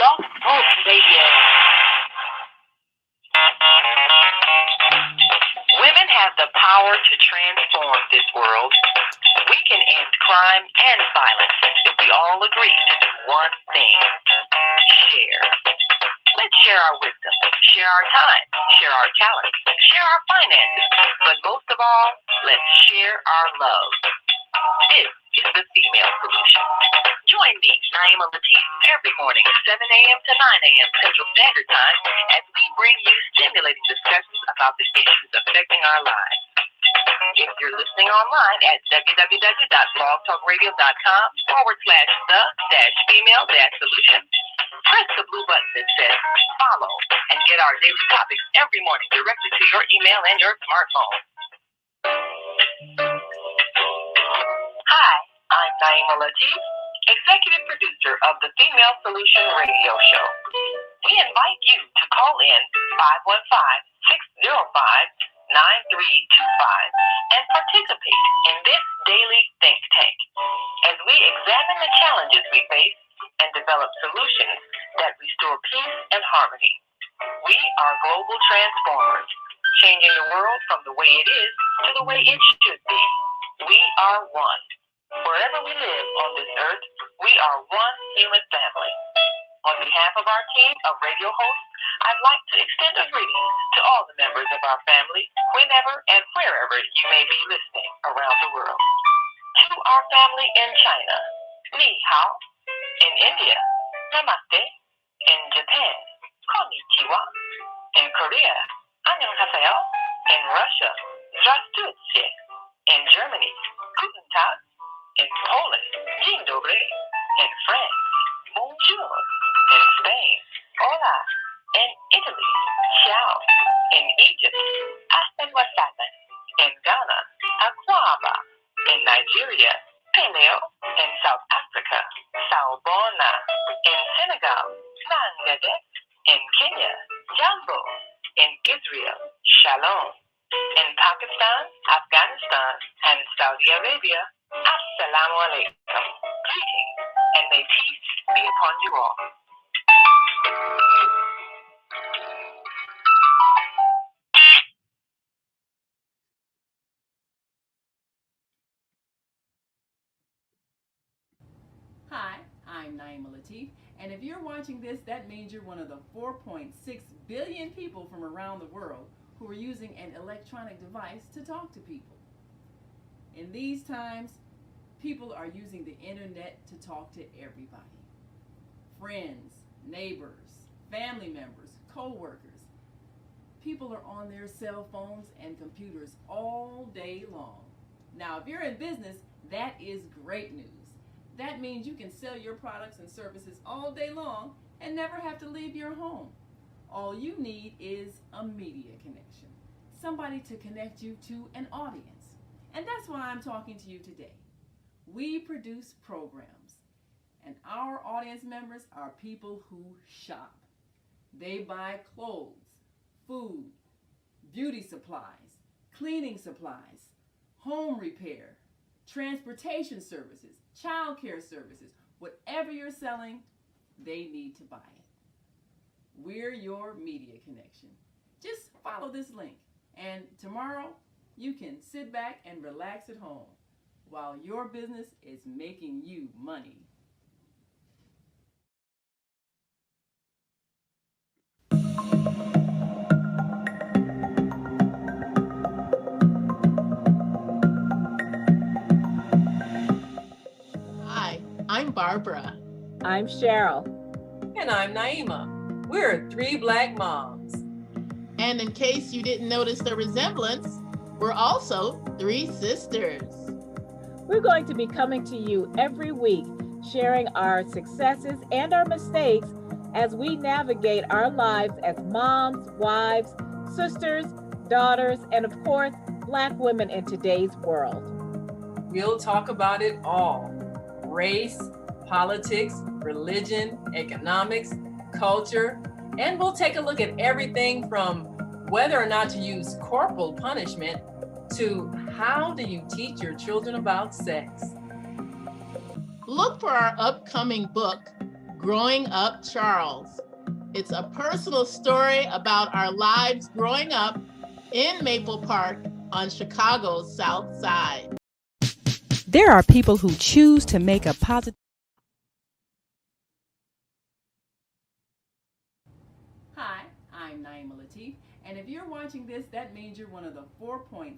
Blog Talk Radio. Women have the power to transform this world. We can end crime and violence if we all agree to do one thing: share. Let's share our wisdom, share our time, share our talents, share our finances, but most of all, let's share our love. This is the Female Solution. Join me, Naima Latif, every morning at 7 a.m. to 9 a.m. Central Standard Time as we bring you stimulating discussions about the issues affecting our lives. If you're listening online at www.blogtalkradio.com/the-female-solution, press the blue button that says follow and get our daily topics every morning directly to your email and your smartphone. Hi, I'm Naima Latif, executive producer of the Female Solution radio show. We invite you to call in 515-605-9325 and participate in this daily think tank as we examine the challenges we face and develop solutions that restore peace and harmony. We are global transformers, changing the world from the way it is to the way it should be. We are one. Wherever we live on this earth, we are one human family. On behalf of our team of radio hosts, I'd like to extend a greeting to all the members of our family, whenever and wherever you may be listening around the world. To our family in China, ni hao. In India, namaste. In Japan, konnichiwa. In Korea, annyeonghaseyo. In Russia, здравствуйте. In Germany, guten Tag. In Poland, dzień dobry. In France, bonjour. In Spain, hola. In Italy, ciao. In Egypt, ahlan wa sahlan. In Ghana, akwaba. In Nigeria, peleo. In South Africa, sawubona. In Senegal, nangede. In Kenya, jambo. In Israel, shalom. In Pakistan, Afghanistan, and Saudi Arabia, assalamu alaikum. Greetings, and may peace be upon you all. Hi, I'm Naima Latif, and if you're watching this, that means you're one of the 4.6 billion people from around the world who are using an electronic device to talk to people. In these times, people are using the internet to talk to everybody. Friends, neighbors, family members, co-workers. People are on their cell phones and computers all day long. Now, if you're in business, that is great news. That means you can sell your products and services all day long and never have to leave your home. All you need is a media connection, somebody to connect you to an audience. And that's why I'm talking to you today. We produce programs, and our audience members are people who shop. They buy clothes, food, beauty supplies, cleaning supplies, home repair, transportation services, child care services. Whatever you're selling, they need to buy it. We're your media connection. Just follow this link, and tomorrow you can sit back and relax at home while your business is making you money. Hi, I'm Barbara. I'm Cheryl. And I'm Naima. We're three Black moms. And in case you didn't notice the resemblance, we're also three sisters. We're going to be coming to you every week, sharing our successes and our mistakes as we navigate our lives as moms, wives, sisters, daughters, and of course, Black women in today's world. We'll talk about it all: race, politics, religion, economics, culture, and we'll take a look at everything from whether or not to use corporal punishment to how do you teach your children about sex. Look for our upcoming book, Growing Up Charles. It's a personal story about our lives growing up in Maple Park on Chicago's South Side. There are people who choose to make a positive. Hi, I'm Naima Latif, and if you're watching this, that means you're one of the 4.6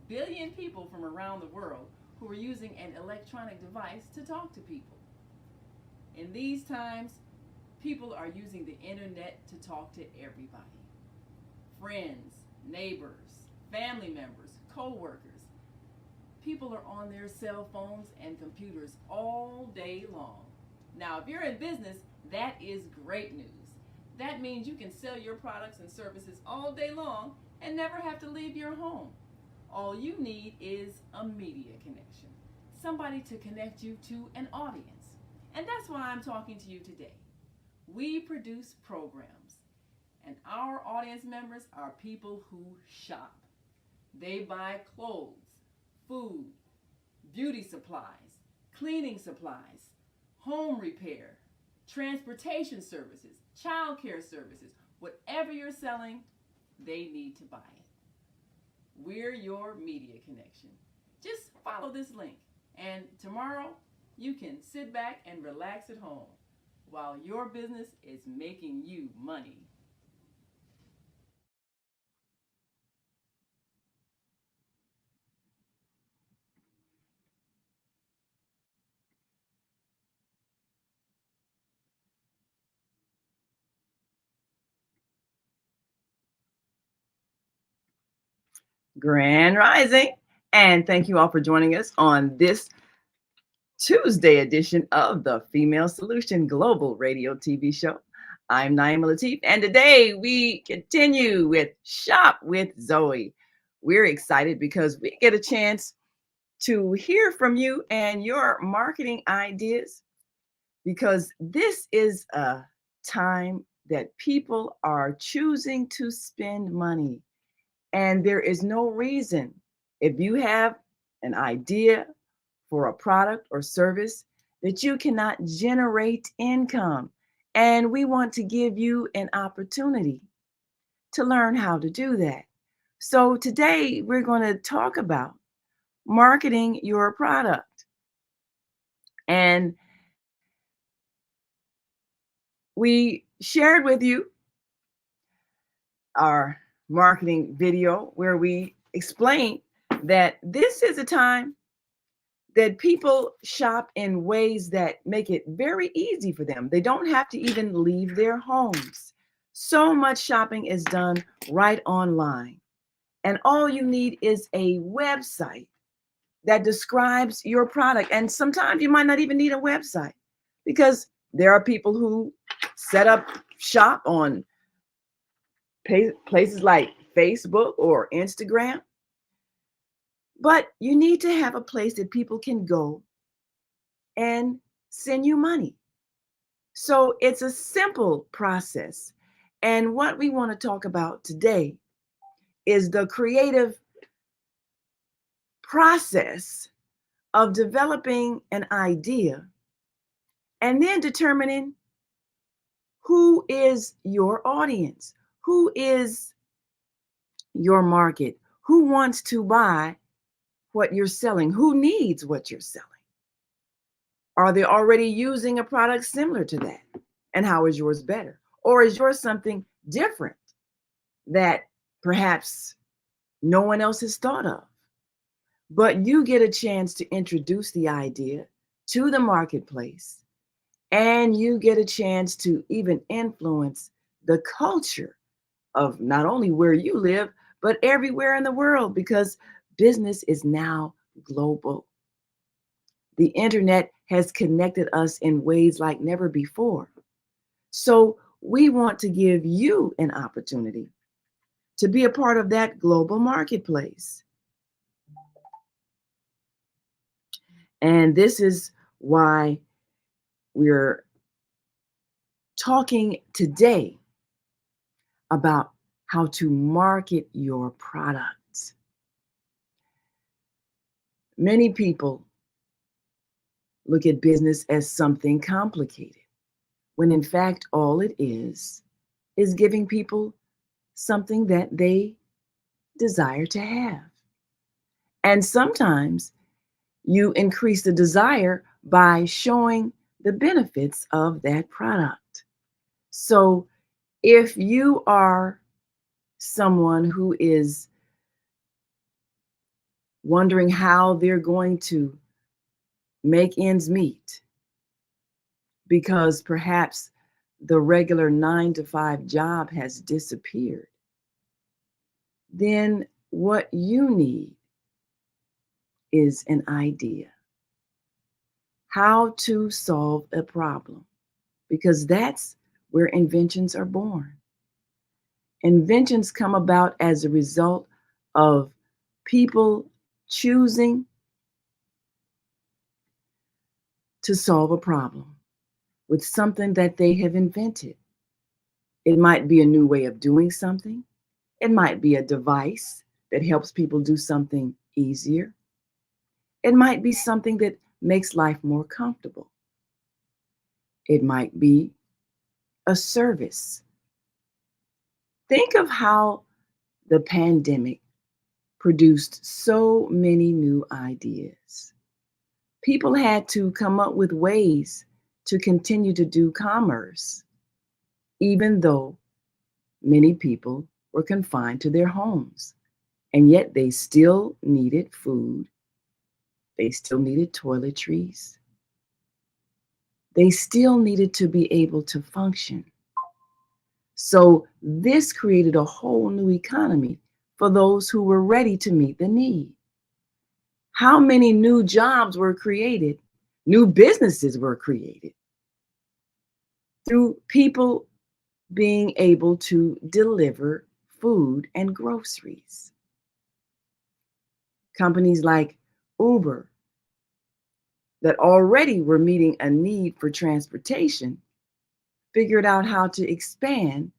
billion people from around the world who are using an electronic device to talk to people. In these times, people are using the internet to talk to everybody. Friends, neighbors, family members, co-workers. People are on their cell phones and computers all day long. Now, if you're in business, that is great news. That means you can sell your products and services all day long and never have to leave your home. All you need is a media connection, somebody to connect you to an audience. And that's why I'm talking to you today. We produce programs, and our audience members are people who shop. They buy clothes, food, beauty supplies, cleaning supplies, home repair, transportation services, child care services. Whatever you're selling, they need to buy it. We're your media connection. Just follow this link, and tomorrow you can sit back and relax at home while your business is making you money. Grand Rising, and thank you all for joining us on this Tuesday edition of the Female Solution Global Radio TV show. I'm Naima Latif, and today we continue with Shop with Zoe. We're excited because we get a chance to hear from you and your marketing ideas, because this is a time that people are choosing to spend money. And there is no reason, if you have an idea for a product or service, that you cannot generate income. And we want to give you an opportunity to learn how to do that. So today we're going to talk about marketing your product. And we shared with you our marketing video where we explain that this is a time that people shop in ways that make it very easy for them. They don't have to even leave their homes. So much shopping is done right online. And all you need is a website that describes your product. And sometimes you might not even need a website, because there are people who set up shop on places like Facebook or Instagram. But you need to have a place that people can go and send you money. So it's a simple process. And what we want to talk about today is the creative process of developing an idea and then determining who is your audience, who is your market, who wants to buy what you're selling, who needs what you're selling. Are they already using a product similar to that? And how is yours better? Or is yours something different that perhaps no one else has thought of? But you get a chance to introduce the idea to the marketplace, and you get a chance to even influence the culture of not only where you live, but everywhere in the world, because business is now global. The internet has connected us in ways like never before. So we want to give you an opportunity to be a part of that global marketplace. And this is why we're talking today about how to market your products. Many people look at business as something complicated. when in fact all it is giving people something that they desire to have. And sometimes you increase the desire by showing the benefits of that product. So if you are someone who is wondering how they're going to make ends meet because perhaps the regular 9 to 5 job has disappeared, then what you need is an idea. How to solve a problem, because that's where inventions are born. Inventions come about as a result of people choosing to solve a problem with something that they have invented. It might be a new way of doing something. It might be a device that helps people do something easier. It might be something that makes life more comfortable. It might be a service. Think of how the pandemic produced so many new ideas. People had to come up with ways to continue to do commerce, even though many people were confined to their homes. And yet they still needed food. They still needed toiletries. They still needed to be able to function. So this created a whole new economy for those who were ready to meet the need. How many new jobs were created? New businesses were created through people being able to deliver food and groceries. Companies like Uber, that already were meeting a need for transportation, figured out how to expand,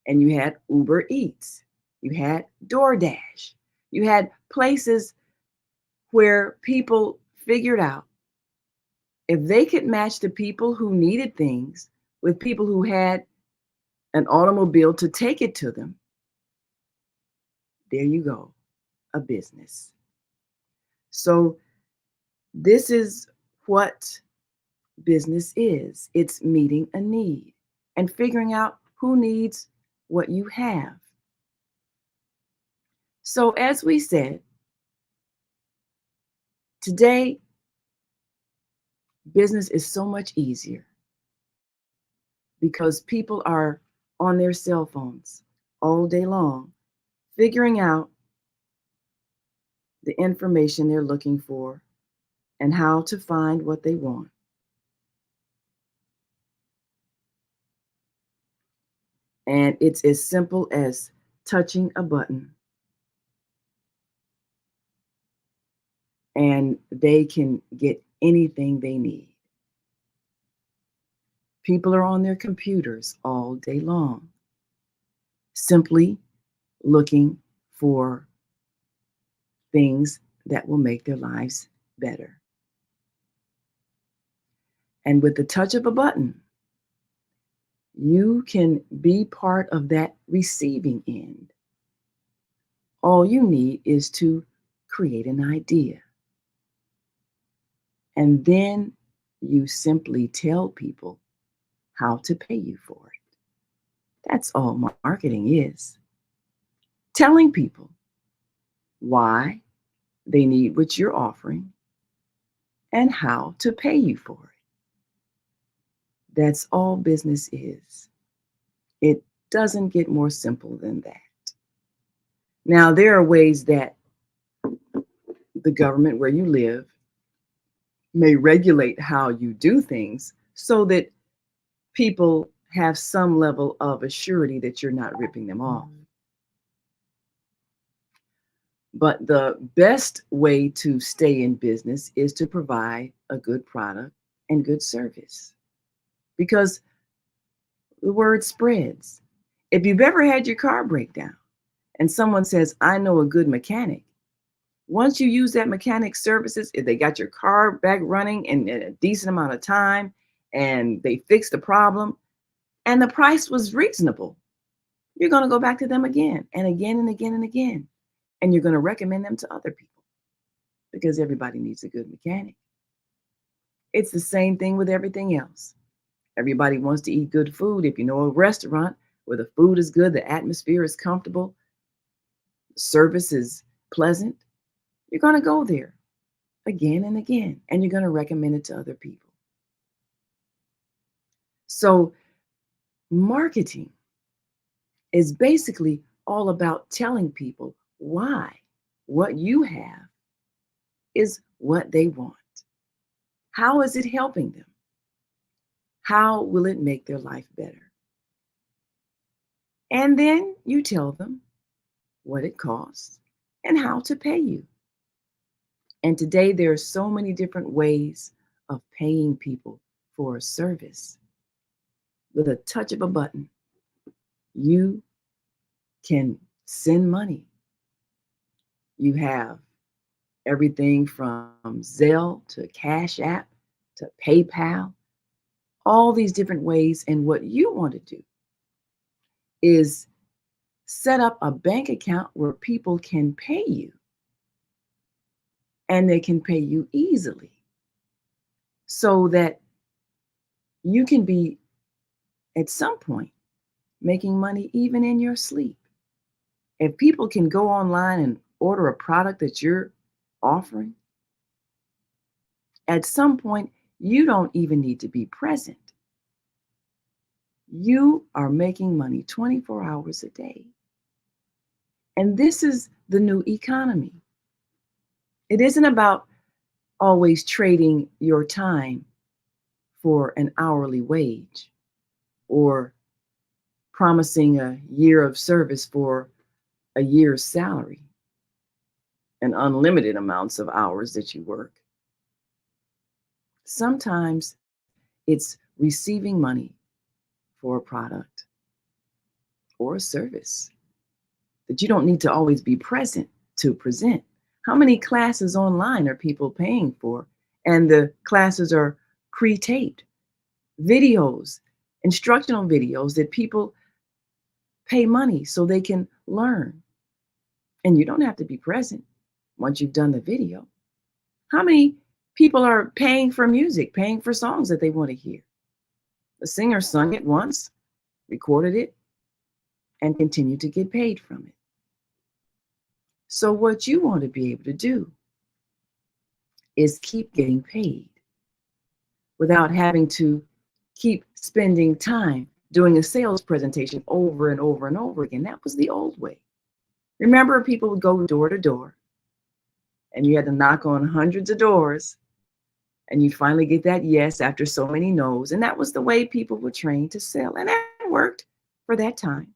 and you had Uber Eats, you had DoorDash, you had places where people figured out if they could match the people who needed things with people who had an automobile to take it to them, there you go, a business. So this is what business is. It's meeting a need and figuring out who needs what you have. So as we said, today, business is so much easier because people are on their cell phones all day long, figuring out the information they're looking for and how to find what they want. And it's as simple as touching a button, and they can get anything they need. People are on their computers all day long, simply looking for things that will make their lives better. And with the touch of a button, you can be part of that receiving end. All you need is to create an idea. And then you simply tell people how to pay you for it. That's all marketing is. Telling people why they need what you're offering and how to pay you for it. That's all business is. It doesn't get more simple than that. Now, there are ways that the government where you live may regulate how you do things so that people have some level of assurity that you're not ripping them off. But the best way to stay in business is to provide a good product and good service, because the word spreads. If you've ever had your car break down and someone says, I know a good mechanic, once you use that mechanic's services, if they got your car back running in a decent amount of time and they fix the problem, and the price was reasonable, you're going to go back to them again and again and again and again. And you're going to recommend them to other people because everybody needs a good mechanic. It's the same thing with everything else. Everybody wants to eat good food. If you know a restaurant where the food is good, the atmosphere is comfortable, the service is pleasant, you're going to go there again and again, and you're going to recommend it to other people. So marketing is basically all about telling people why what you have is what they want. How is it helping them? How will it make their life better? And then you tell them what it costs and how to pay you. And today there are so many different ways of paying people for a service. With a touch of a button, you can send money. You have everything from Zelle to Cash App to PayPal, all these different ways. And what you want to do is set up a bank account where people can pay you, and they can pay you easily so that you can be at some point making money even in your sleep. If people can go online and order a product that you're offering, at some point, you don't even need to be present. You are making money 24 hours a day. And this is the new economy. It isn't about always trading your time for an hourly wage or promising a year of service for a year's salary and unlimited amounts of hours that you work. Sometimes it's receiving money for a product or a service that you don't need to always be present to present. How many classes online are people paying for? And the classes are pre-taped videos, instructional videos that people pay money so they can learn. And you don't have to be present once you've done the video. How many people are paying for music, paying for songs that they want to hear? The singer sung it once, recorded it, and continued to get paid from it. So what you want to be able to do is keep getting paid without having to keep spending time doing a sales presentation over and over and over again. That was the old way. Remember, people would go door to door and you had to knock on hundreds of doors and you'd finally get that yes after so many no's. And that was the way people were trained to sell. And that worked for that time.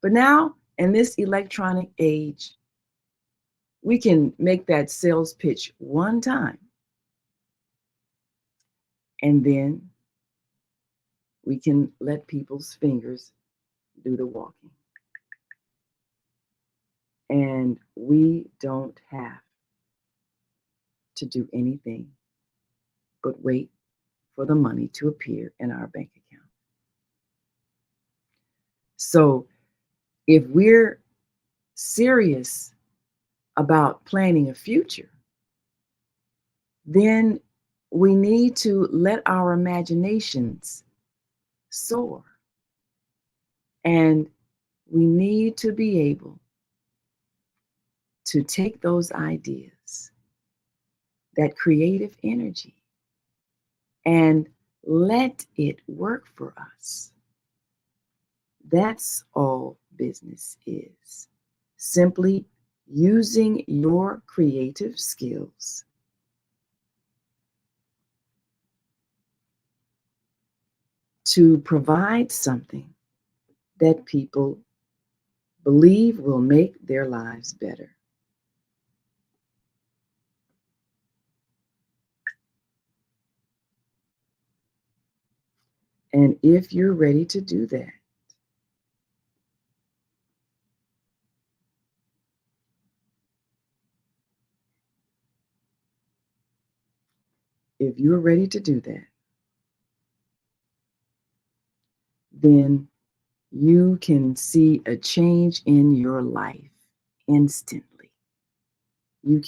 But now in this electronic age, we can make that sales pitch one time, and then we can let people's fingers do the walking. And we don't have to do anything but wait for the money to appear in our bank account. So if we're serious about planning a future, then we need to let our imaginations soar. And we need to be able to take those ideas, that creative energy, and let it work for us. That's all business is. Simply using your creative skills to provide something that people believe will make their lives better. And if you're ready to do that, then you can see a change in your life instantly. You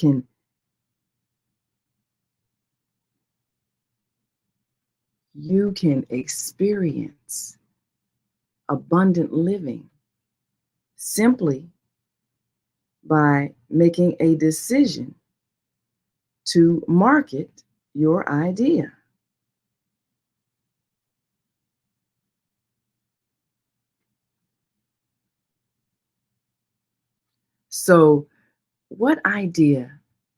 can experience abundant living simply by making a decision to market your idea. So, what idea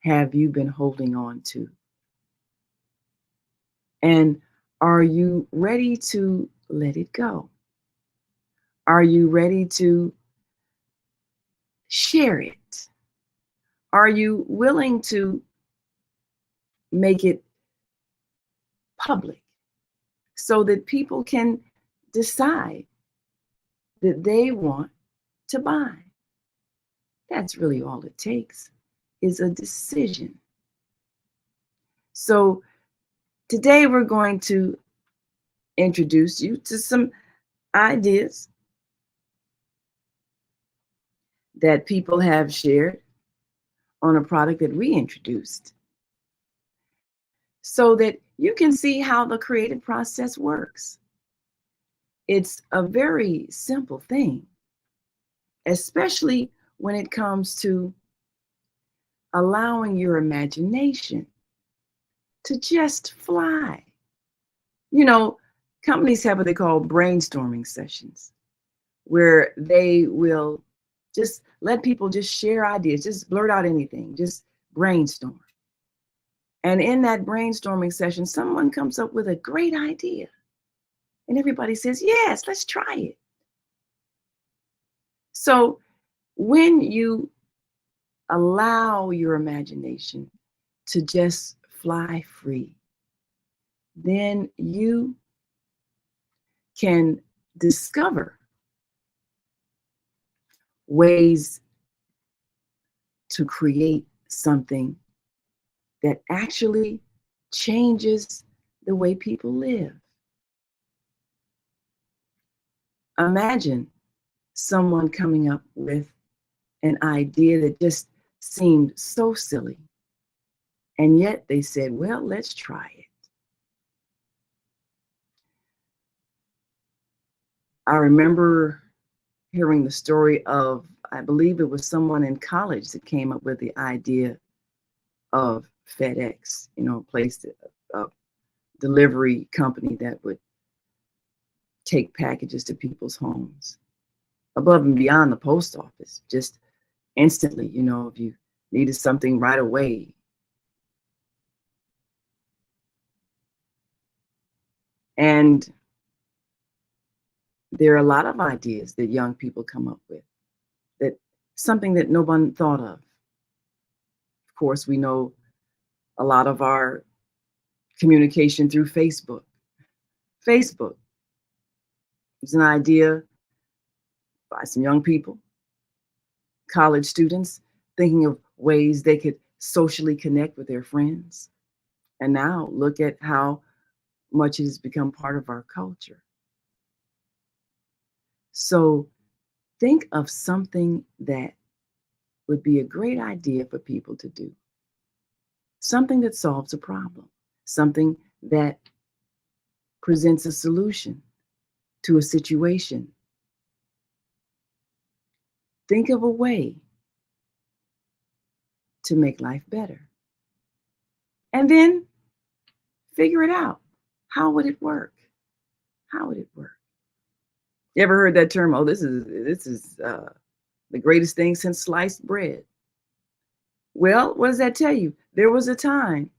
have you been holding on to? And are you ready to let it go? Are you ready to share it? Are you willing to make it public so that people can decide that they want to buy? That's really all it takes, is a decision. So today we're going to introduce you to some ideas that people have shared on a product that we introduced so that you can see how the creative process works. It's a very simple thing, especially when it comes to allowing your imagination to just fly. You know, companies have what they call brainstorming sessions, where they will just let people just share ideas, just blurt out anything, just brainstorm. And in that brainstorming session, someone comes up with a great idea. And everybody says, yes, let's try it. So when you allow your imagination to just fly free, then you can discover ways to create something that actually changes the way people live. Imagine someone coming up with an idea that just seemed so silly, and yet they said, well, let's try it. I remember hearing the story of, I believe it was someone in college that came up with the idea of FedEx, a place, a delivery company that would take packages to people's homes above and beyond the post office, just instantly, if you needed something right away. And there are a lot of ideas that young people come up with, that something that no one thought of. Of course, we know a lot of our communication through Facebook. Facebook is an idea by some young people, college students, thinking of ways they could socially connect with their friends. And now look at how much it has become part of our culture. So think of something that would be a great idea for people to do. Something that solves a problem, something that presents a solution to a situation. Think of a way to make life better. And then figure it out. How would it work? How would it work? You ever heard that term? Oh, this is the greatest thing since sliced bread. Well, what does that tell you? There was a time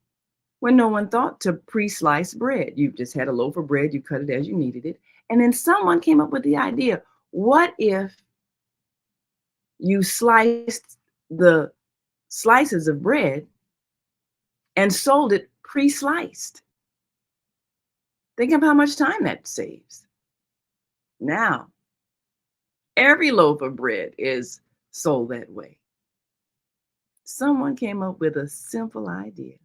when no one thought to pre-slice bread. You just had a loaf of bread, you cut it as you needed it. And then someone came up with the idea, what if you sliced the slices of bread and sold it pre-sliced? Think of how much time that saves. Now, every loaf of bread is sold that way. Someone came up with a simple idea,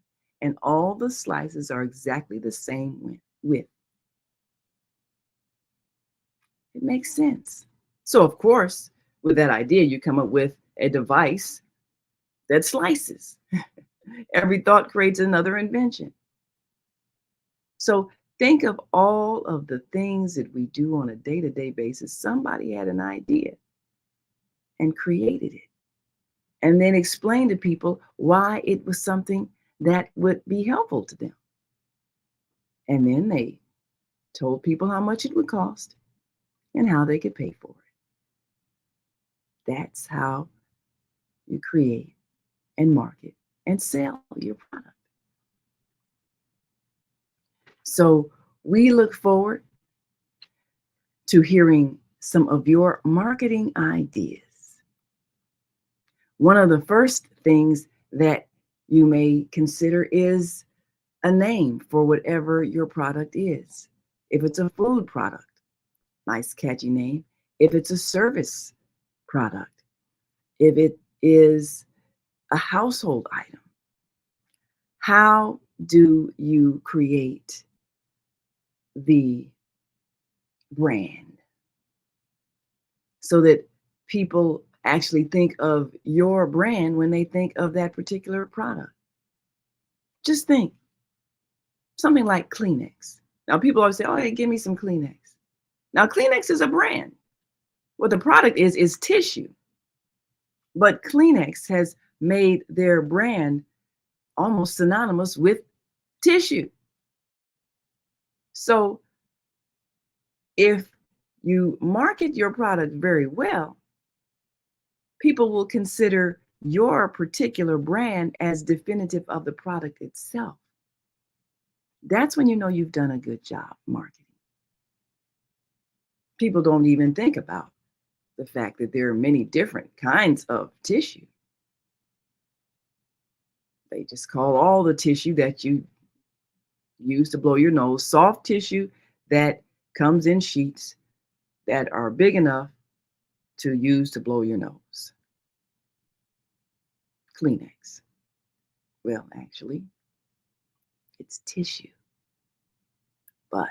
and all the slices are exactly the same width. It makes sense. So, of course, with that idea, you come up with a device that slices. Every thought creates another invention. So, think of all of the things that we do on a day to day basis. Somebody had an idea and created it, and then explained to people why it was something that would be helpful to them. And then they told people how much it would cost and how they could pay for it. That's how you create and market and sell your product. So we look forward to hearing some of your marketing ideas. One of the first things that you may consider is a name for whatever your product is. If it's a food product, nice catchy name. If it's a service product, if it is a household item, how do you create the brand so that people actually think of your brand when they think of that particular product? Just think something like Kleenex. Now, people always say, oh, hey, give me some Kleenex. Now, Kleenex is a brand. What the product is tissue. But Kleenex has made their brand almost synonymous with tissue. So if you market your product very well, people will consider your particular brand as definitive of the product itself. That's when you know you've done a good job marketing. People don't even think about the fact that there are many different kinds of tissue. They just call all the tissue that you use to blow your nose soft tissue that comes in sheets that are big enough to use to blow your nose. Kleenex. Well, actually, it's tissue. But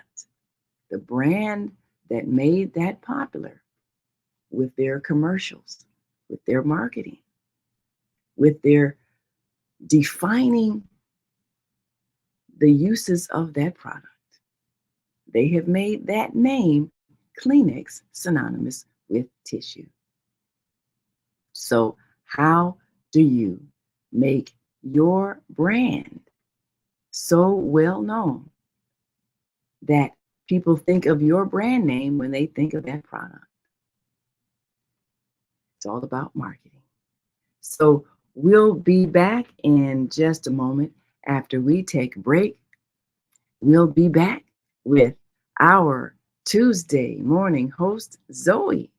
the brand that made that popular with their commercials, with their marketing, with their defining the uses of that product, they have made that name, Kleenex, synonymous with tissue. So how do you make your brand so well known that people think of your brand name when they think of that product? It's all about marketing. So we'll be back in just a moment after we take a break. We'll be back with our Tuesday morning host, Zoe,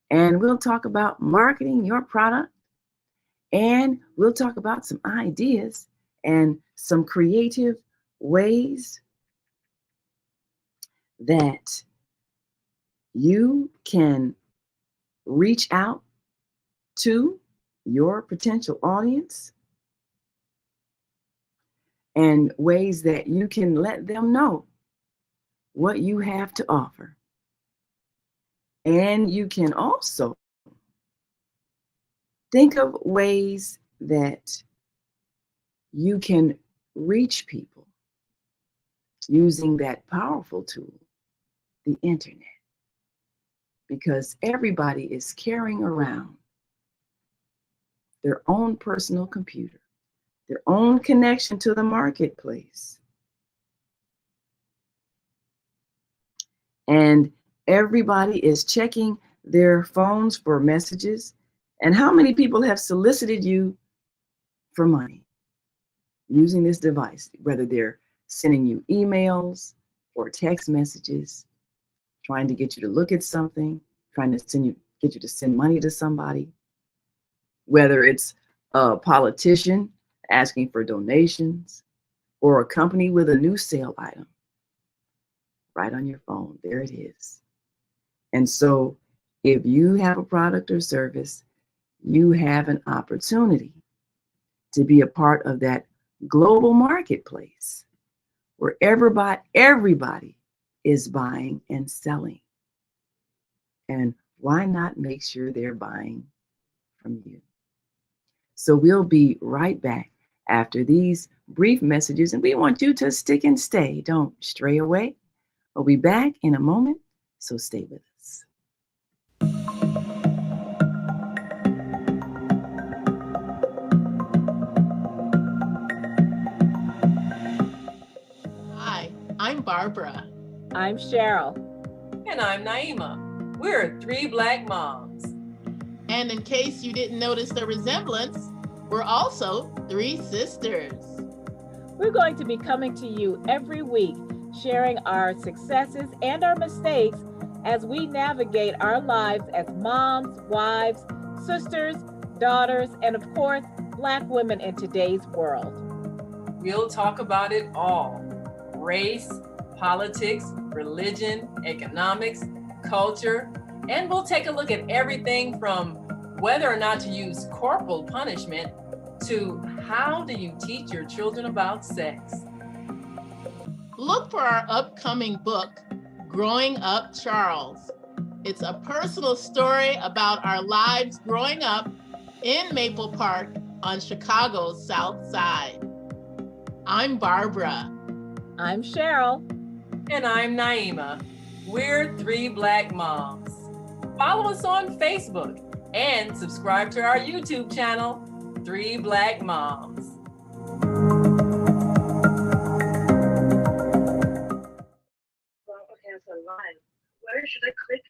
and we'll talk about marketing your product, and we'll talk about some ideas and some creative ways that you can reach out to your potential audience and ways that you can let them know what you have to offer. And you can also think of ways that you can reach people using that powerful tool, the internet, because everybody is carrying around their own personal computer, their own connection to the marketplace. And everybody is checking their phones for messages. And how many people have solicited you for money using this device, whether they're sending you emails or text messages, trying to get you to look at something, trying to get you to send money to somebody, whether it's a politician asking for donations or a company with a new sale item. Right on your phone, there it is. And so if you have a product or service, you have an opportunity to be a part of that global marketplace where everybody is buying and selling. And why not make sure they're buying from you? So we'll be right back after these brief messages, and we want you to stick and stay. Don't stray away. We'll be back in a moment, so stay with us. Hi, I'm Barbara. I'm Cheryl. And I'm Naima. We're three Black moms. And in case you didn't notice the resemblance, we're also three sisters. We're going to be coming to you every week, sharing our successes and our mistakes as we navigate our lives as moms, wives, sisters, daughters, and of course, Black women in today's world. We'll talk about it all: race, politics, religion, economics, culture, and we'll take a look at everything from whether or not to use corporal punishment to how do you teach your children about sex. Look for our upcoming book, Growing Up Charles. It's a personal story about our lives growing up in Maple Park on Chicago's South Side. I'm Barbara. I'm Cheryl. And I'm Naima. We're three Black moms. Follow us on Facebook and subscribe to our YouTube channel, Three Black Moms. Where should I click?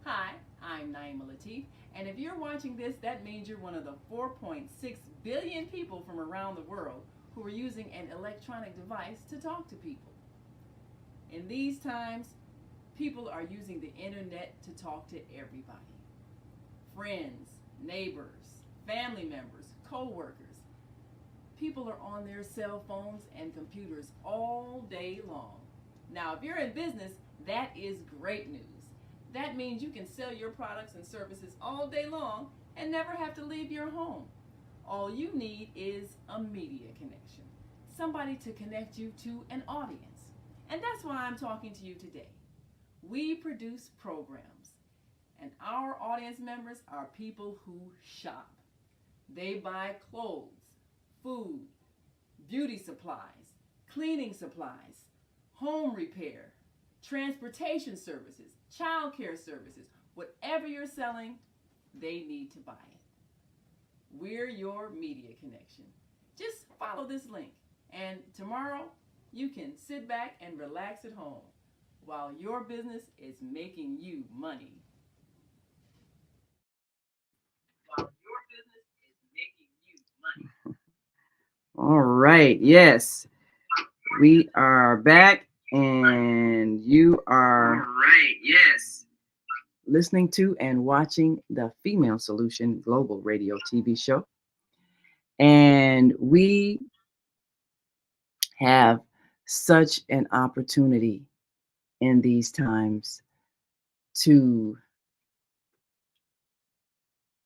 Hi, I'm Naima Latif, and if you're watching this, that means you're one of the 4.6 billion people from around the world who are using an electronic device to talk to people. In these times, people are using the internet to talk to everybody. Friends, neighbors, family members, co-workers. People are on their cell phones and computers all day long. Now, if you're in business, that is great news. That means you can sell your products and services all day long and never have to leave your home. All you need is a media connection, somebody to connect you to an audience. And that's why I'm talking to you today. We produce programs, and our audience members are people who shop. They buy clothes, food, beauty supplies, cleaning supplies, home repair, transportation services, child care services. Whatever you're selling, they need to buy it. We're your media connection. Just follow this link, and tomorrow you can sit back and relax at home while your business is making you money. All right. Yes, we are back, and you are listening to and watching the Female Solution Global Radio TV show. And we have such an opportunity in these times to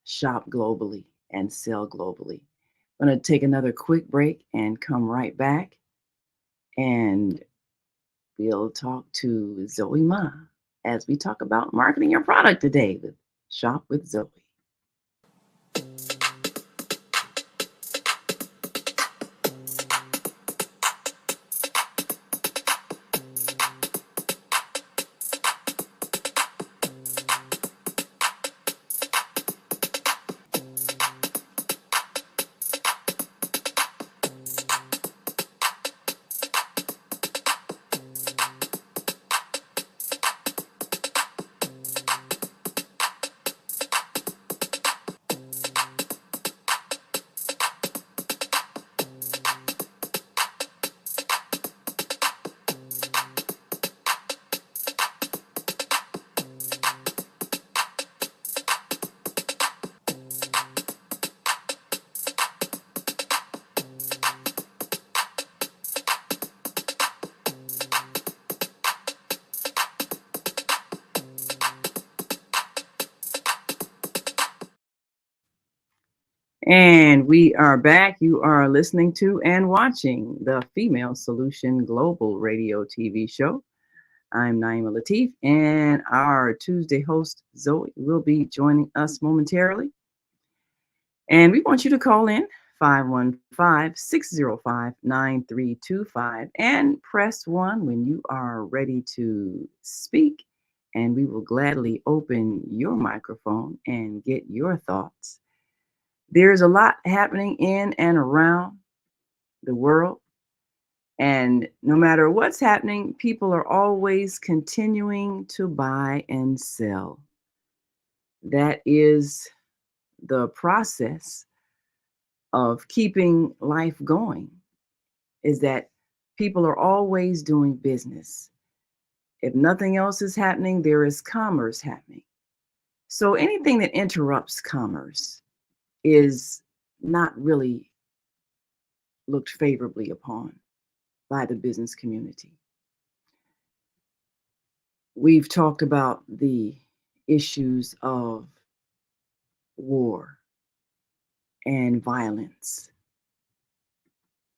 shop globally and sell globally. I'm going to take another quick break and come right back, and we'll talk to Zoe Ma as we talk about marketing your product today with Shop with Zoe. And we are back. You are listening to and watching the Female Solution Global Radio TV show. I'm Naima Latif, and our Tuesday host, Zoe, will be joining us momentarily. And we want you to call in 515-605-9325 and press 1 when you are ready to speak. And we will gladly open your microphone and get your thoughts. There's a lot happening in and around the world. And no matter what's happening, people are always continuing to buy and sell. That is the process of keeping life going, is that people are always doing business. If nothing else is happening, there is commerce happening. So anything that interrupts commerce is not really looked favorably upon by the business community. We've talked about the issues of war and violence.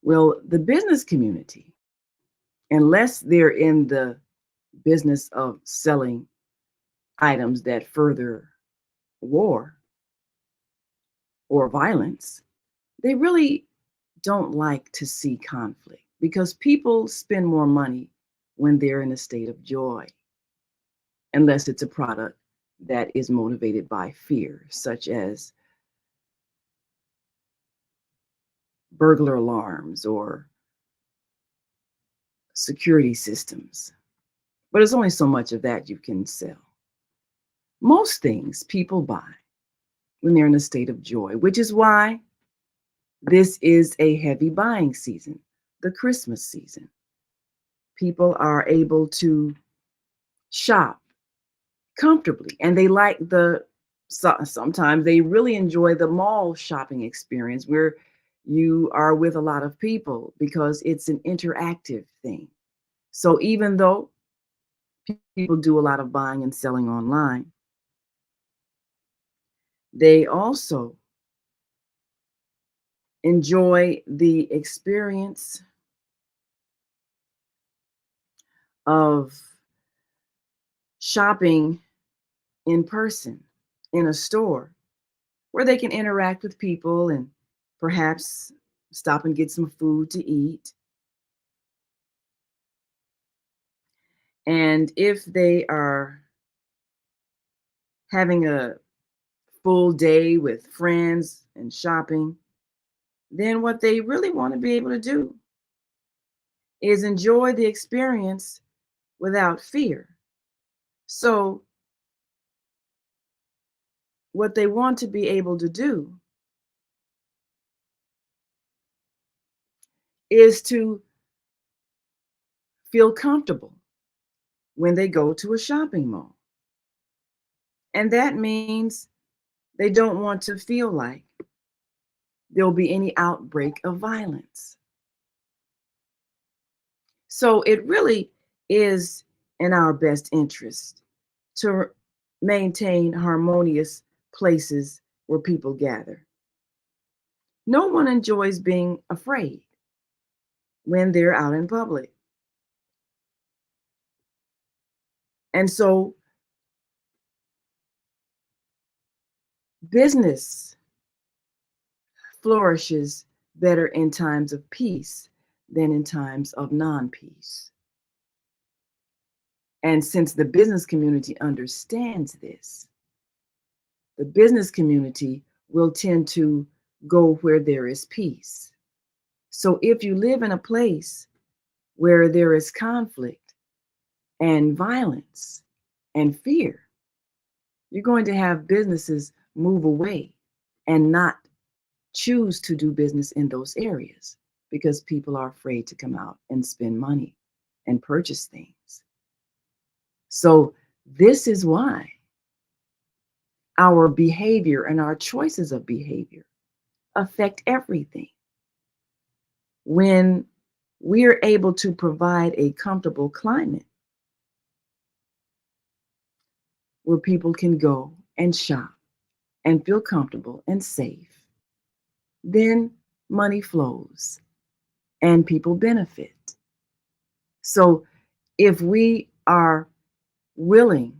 Well, the business community, unless they're in the business of selling items that further war or violence, they really don't like to see conflict because people spend more money when they're in a state of joy, unless it's a product that is motivated by fear, such as burglar alarms or security systems. But it's only so much of that you can sell. Most things people buy when they're in a state of joy, which is why this is a heavy buying season, the Christmas season. People are able to shop comfortably, and they like sometimes they really enjoy the mall shopping experience where you are with a lot of people because it's an interactive thing. So even though people do a lot of buying and selling online, they also enjoy the experience of shopping in person in a store where they can interact with people and perhaps stop and get some food to eat. And if they are having a full day with friends and shopping, then what they really want to be able to do is enjoy the experience without fear. So, what they want to be able to do is to feel comfortable when they go to a shopping mall. And that means they don't want to feel like there'll be any outbreak of violence. So it really is in our best interest to maintain harmonious places where people gather. No one enjoys being afraid when they're out in public. And so business flourishes better in times of peace than in times of non-peace. And since the business community understands this, the business community will tend to go where there is peace. So if you live in a place where there is conflict and violence and fear, you're going to have businesses move away and not choose to do business in those areas because people are afraid to come out and spend money and purchase things. So this is why our behavior and our choices of behavior affect everything. When we're able to provide a comfortable climate where people can go and shop and feel comfortable and safe, then money flows and people benefit. So if we are willing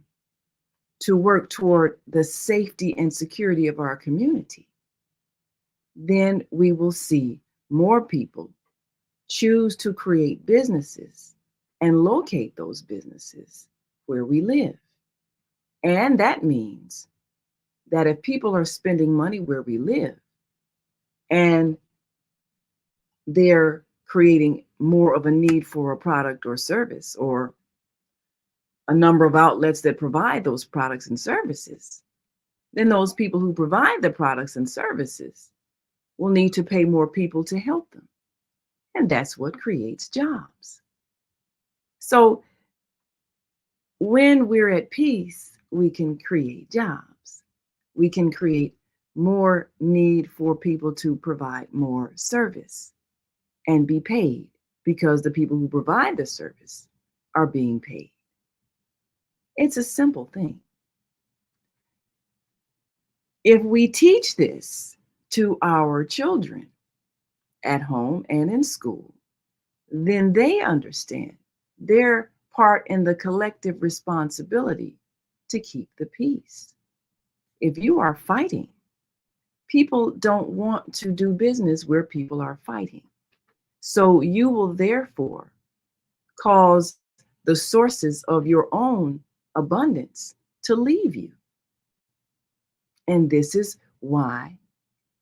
to work toward the safety and security of our community, then we will see more people choose to create businesses and locate those businesses where we live. And that means that if people are spending money where we live and they're creating more of a need for a product or service, or a number of outlets that provide those products and services, then those people who provide the products and services will need to pay more people to help them. And that's what creates jobs. So when we're at peace, we can create jobs. We can create more need for people to provide more service and be paid, because the people who provide the service are being paid. It's a simple thing. If we teach this to our children at home and in school, then they understand their part in the collective responsibility to keep the peace. If you are fighting, people don't want to do business where people are fighting. So you will therefore cause the sources of your own abundance to leave you. And this is why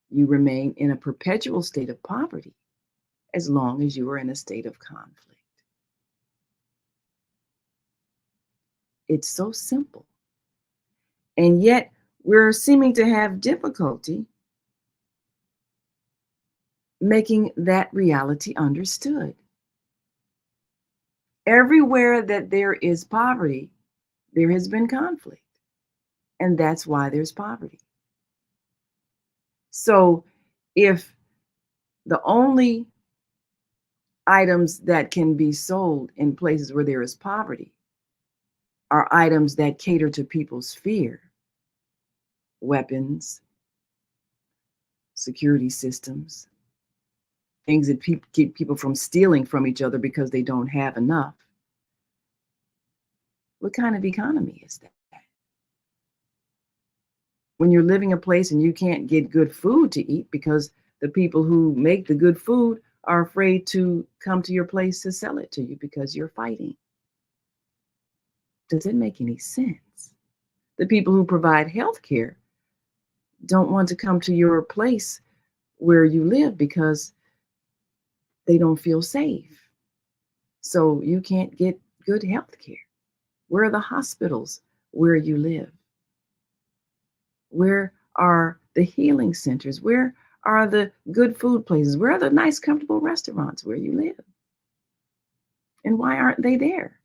you remain in a perpetual state of poverty as long as you are in a state of conflict. It's so simple. And yet we're seeming to have difficulty making that reality understood. Everywhere that there is poverty, there has been conflict. And that's why there's poverty. So if the only items that can be sold in places where there is poverty are items that cater to people's fear, weapons, security systems, things that keep people from stealing from each other because they don't have enough, what kind of economy is that? When you're living a place and you can't get good food to eat because the people who make the good food are afraid to come to your place to sell it to you because you're fighting. Does it make any sense? The people who provide health care don't want to come to your place where you live because they don't feel safe. So you can't get good health care. Where are the hospitals where you live? Where are the healing centers? Where are the good food places? Where are the nice, comfortable restaurants where you live? And why aren't they there?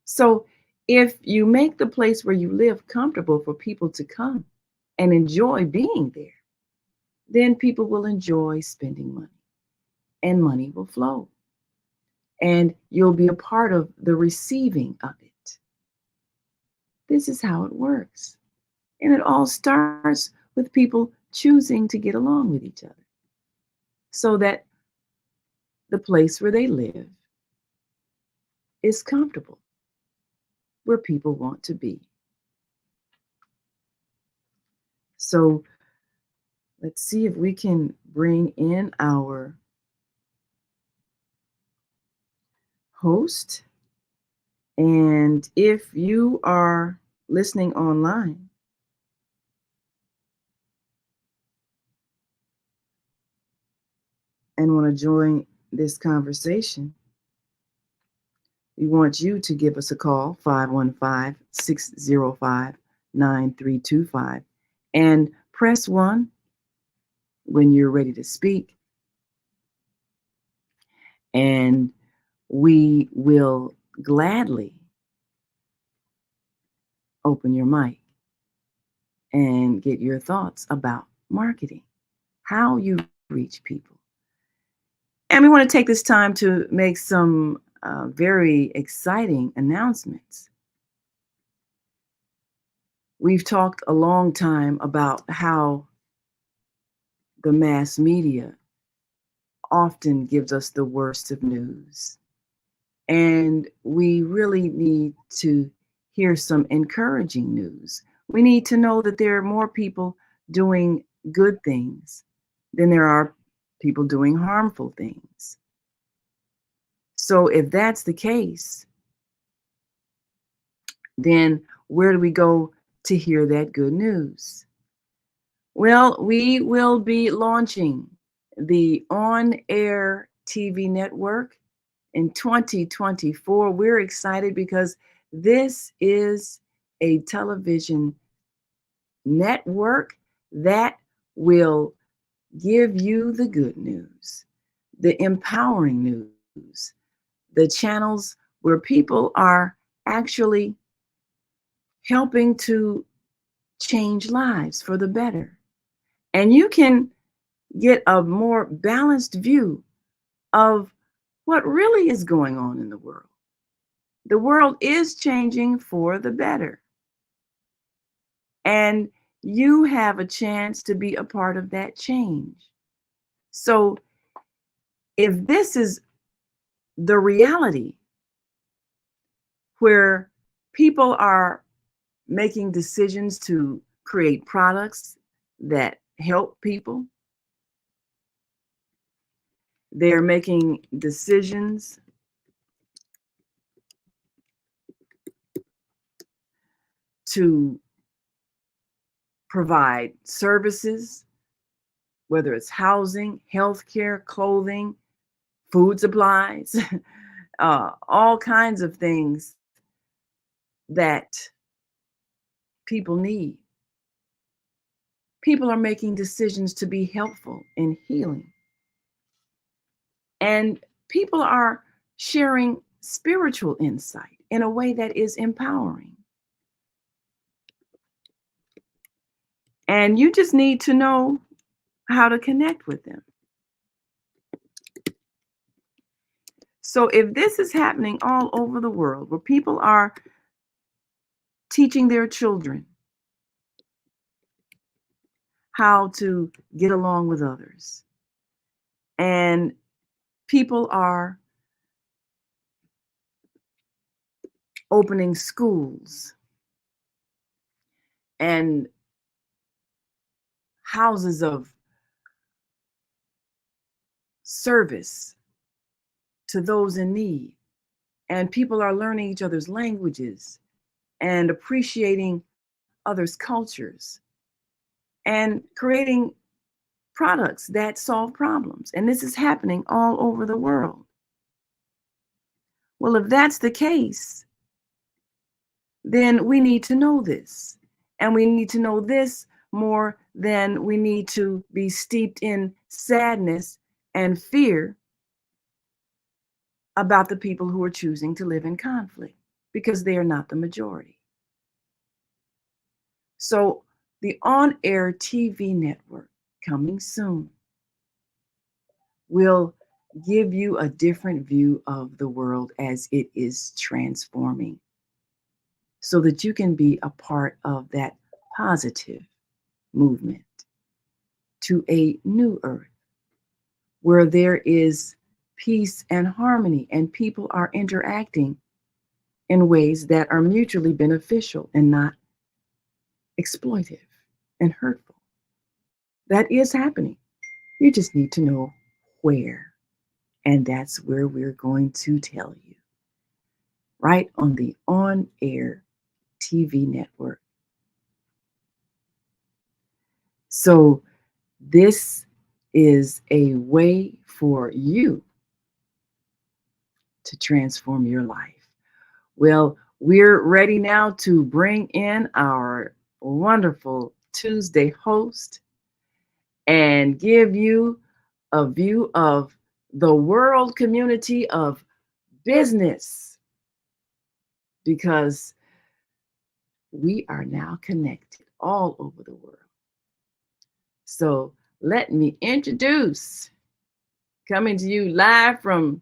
So if you make the place where you live comfortable for people to come and enjoy being there, then people will enjoy spending money and money will flow. And you'll be a part of the receiving of it. This is how it works. And it all starts with people choosing to get along with each other so that the place where they live is comfortable, where people want to be. So let's see if we can bring in our host. And if you are listening online, and want to join this conversation, we want you to give us a call, 515-605-9325, and press 1 when you're ready to speak. And we will gladly open your mic and get your thoughts about marketing, how you reach people. And we want to take this time to make some very exciting announcements. We've talked a long time about how the mass media often gives us the worst of news. And we really need to hear some encouraging news. We need to know that there are more people doing good things than there are people doing harmful things. So if that's the case, then where do we go to hear that good news? Well, we will be launching the on-air TV network in 2024. We're excited because this is a television network that will give you the good news, the empowering news, the channels where people are actually helping to change lives for the better. And you can get a more balanced view of what really is going on in the world. The world is changing for the better. And you have a chance to be a part of that change. So if this is the reality where people are making decisions to create products that help people, they're making decisions to provide services, whether it's housing, healthcare, clothing, food supplies, all kinds of things that people need. People are making decisions to be helpful in healing. And people are sharing spiritual insight in a way that is empowering. And you just need to know how to connect with them. So if this is happening all over the world, where people are teaching their children how to get along with others, and people are opening schools and houses of service to those in need, and people are learning each other's languages and appreciating others' cultures and creating products that solve problems. And this is happening all over the world. Well, if that's the case, then we need to know this. And we need to know this more than we need to be steeped in sadness and fear about the people who are choosing to live in conflict, because they are not the majority. So the on-air TV network coming soon will give you a different view of the world as it is transforming, so that you can be a part of that positive movement to a new earth where there is peace and harmony, and people are interacting in ways that are mutually beneficial and not exploitive and hurtful. That is happening. You just need to know where. And that's where we're going to tell you, right on the on-air TV network. So this is a way for you to transform your life. Well, we're ready now to bring in our wonderful Tuesday host and give you a view of the world community of business, because we are now connected all over the world. So let me introduce, coming to you live from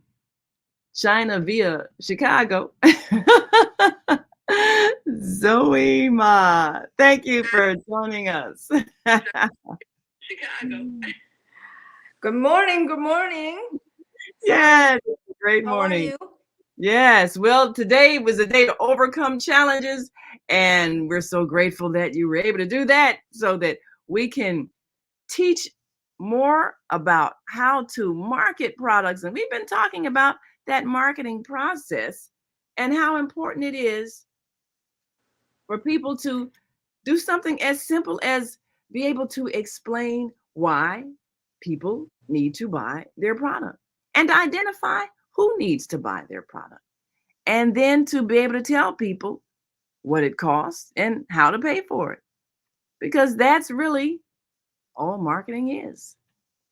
China via Chicago, Zoe Ma. Thank you for joining us. Chicago. Good morning. Good morning. Yes, great How are morning. you? Yes. Well, today was a day to overcome challenges, and we're so grateful that you were able to do that so that we can teach more about how to market products. And we've been talking about that marketing process and how important it is for people to do something as simple as be able to explain why people need to buy their product and identify who needs to buy their product. And then to be able to tell people what it costs and how to pay for it. Because that's really all marketing is,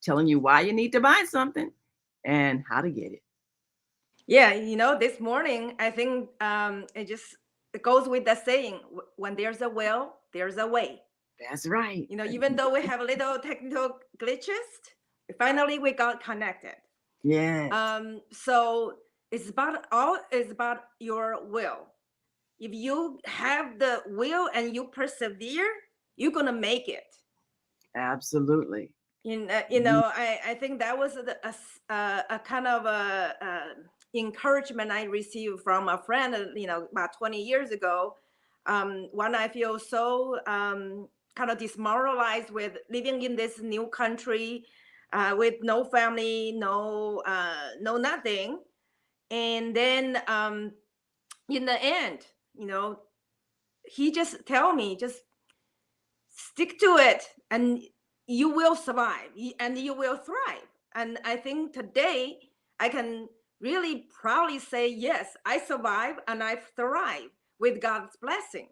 telling you why you need to buy something and how to get it. Yeah, this morning I think it goes with the saying: when there's a will, there's a way. That's right. Even though we have little technical glitches, finally we got connected. Yes. So it's about your will. If you have the will and you persevere, you're gonna make it. Absolutely. I think that was a kind of a encouragement I received from a friend, about 20 years ago, when I feel so kind of demoralized with living in this new country, with no family, no nothing. And then in the end, he just tell me, just stick to it and you will survive and you will thrive. And I think today I can really proudly say, yes, I survive and I thrive with God's blessing.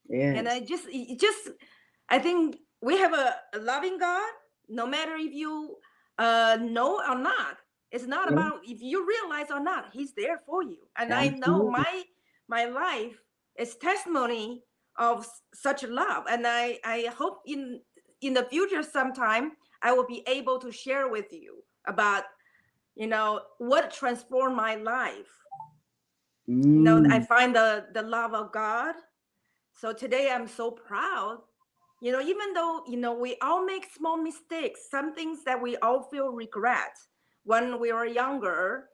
Yes. And I think we have a loving God, no matter if you know or not. It's not Yeah. about if you realize or not, he's there for you. And Absolutely. I know my life is testimony of such love. And I hope in the future sometime I will be able to share with you about, what transformed my life. I find the love of God. So today I'm so proud, even though, we all make small mistakes, some things that we all feel regret when we were younger,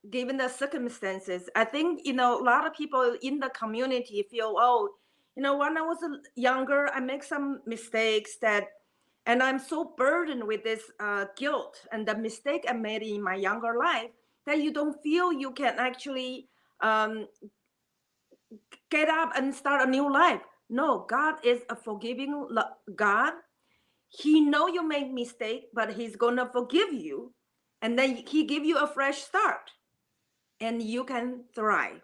given the circumstances. I think, a lot of people in the community feel, oh, when I was younger, I make some mistakes and I'm so burdened with this guilt and the mistake I made in my younger life that you don't feel you can actually get up and start a new life. No, God is a forgiving God. He know you make mistake, but he's gonna forgive you, and then he give you a fresh start, and you can thrive.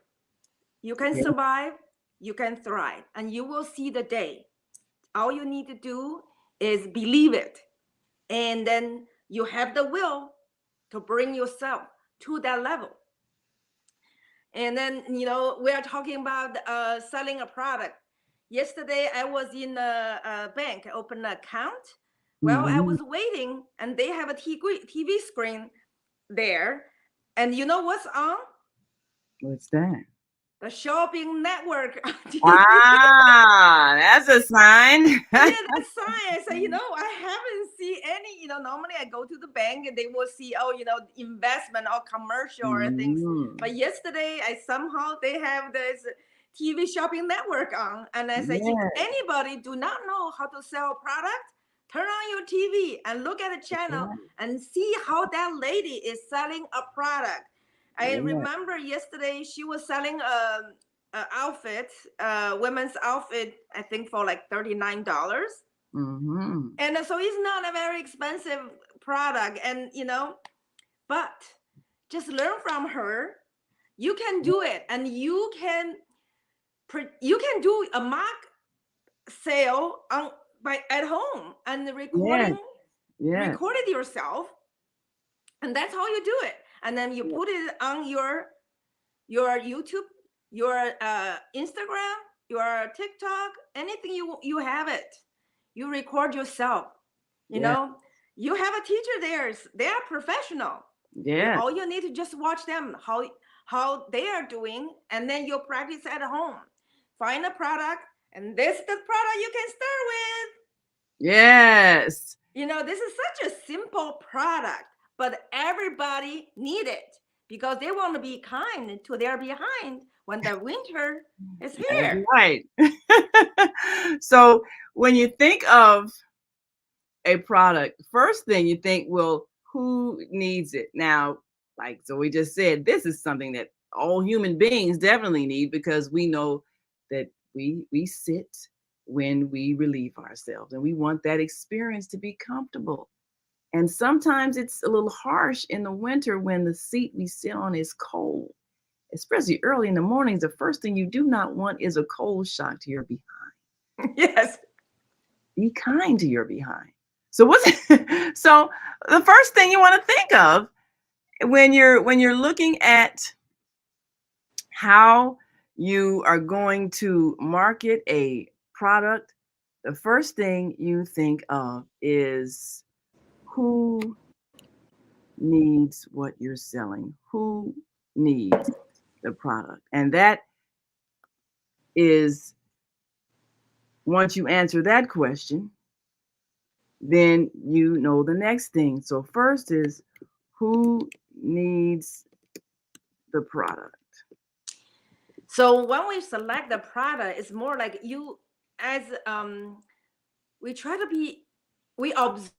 You can survive. You can thrive, and you will see the day. All you need to do is believe it, and then you have the will to bring yourself to that level. And then, we are talking about selling a product. Yesterday, I was in a bank, I opened an account. Well, I was waiting, and they have a TV screen there. And you know what's on? What's that? The shopping network. Ah, that's a sign. Yeah, that's science. So, I haven't seen any, normally I go to the bank and they will see, oh, investment or commercial or things. But yesterday, they have this TV shopping network on. And I say, if anybody do not know how to sell a product, turn on your TV and look at the channel and see how that lady is selling a product. I remember yesterday she was selling outfit, women's outfit, I think for like $39. And so it's not a very expensive product. And, but just learn from her. You can do it. And you can do a mock sale at home and recording it yourself. And that's how you do it. And then you put it on your YouTube, your Instagram, your TikTok, anything you have it. You record yourself. You know, you have a teacher there. They are professional. Yeah. All you need to just watch them, how they are doing, and then you practice at home. Find a product, and this is the product you can start with. Yes. This is such a simple product, but everybody need it. because they want to be kind to their behind when the winter is That's here. right. So when you think of a product, first thing you think, well, who needs it? Now, like Zoe just said, this is something that all human beings definitely need, because we know that we sit when we relieve ourselves, and we want that experience to be comfortable. And sometimes it's a little harsh in the winter when the seat we sit on is cold, especially early in the mornings. The first thing you do not want is a cold shock to your behind. Yes. Be kind to your behind. So what's so the first thing you want to think of when you're looking at how you are going to market a product, the first thing you think of is who needs what you're selling, who needs the product. And that is, once you answer that question, then you know the next thing. So first is who needs the product. So when we select the product, it's more like you, as we try to be, we observe.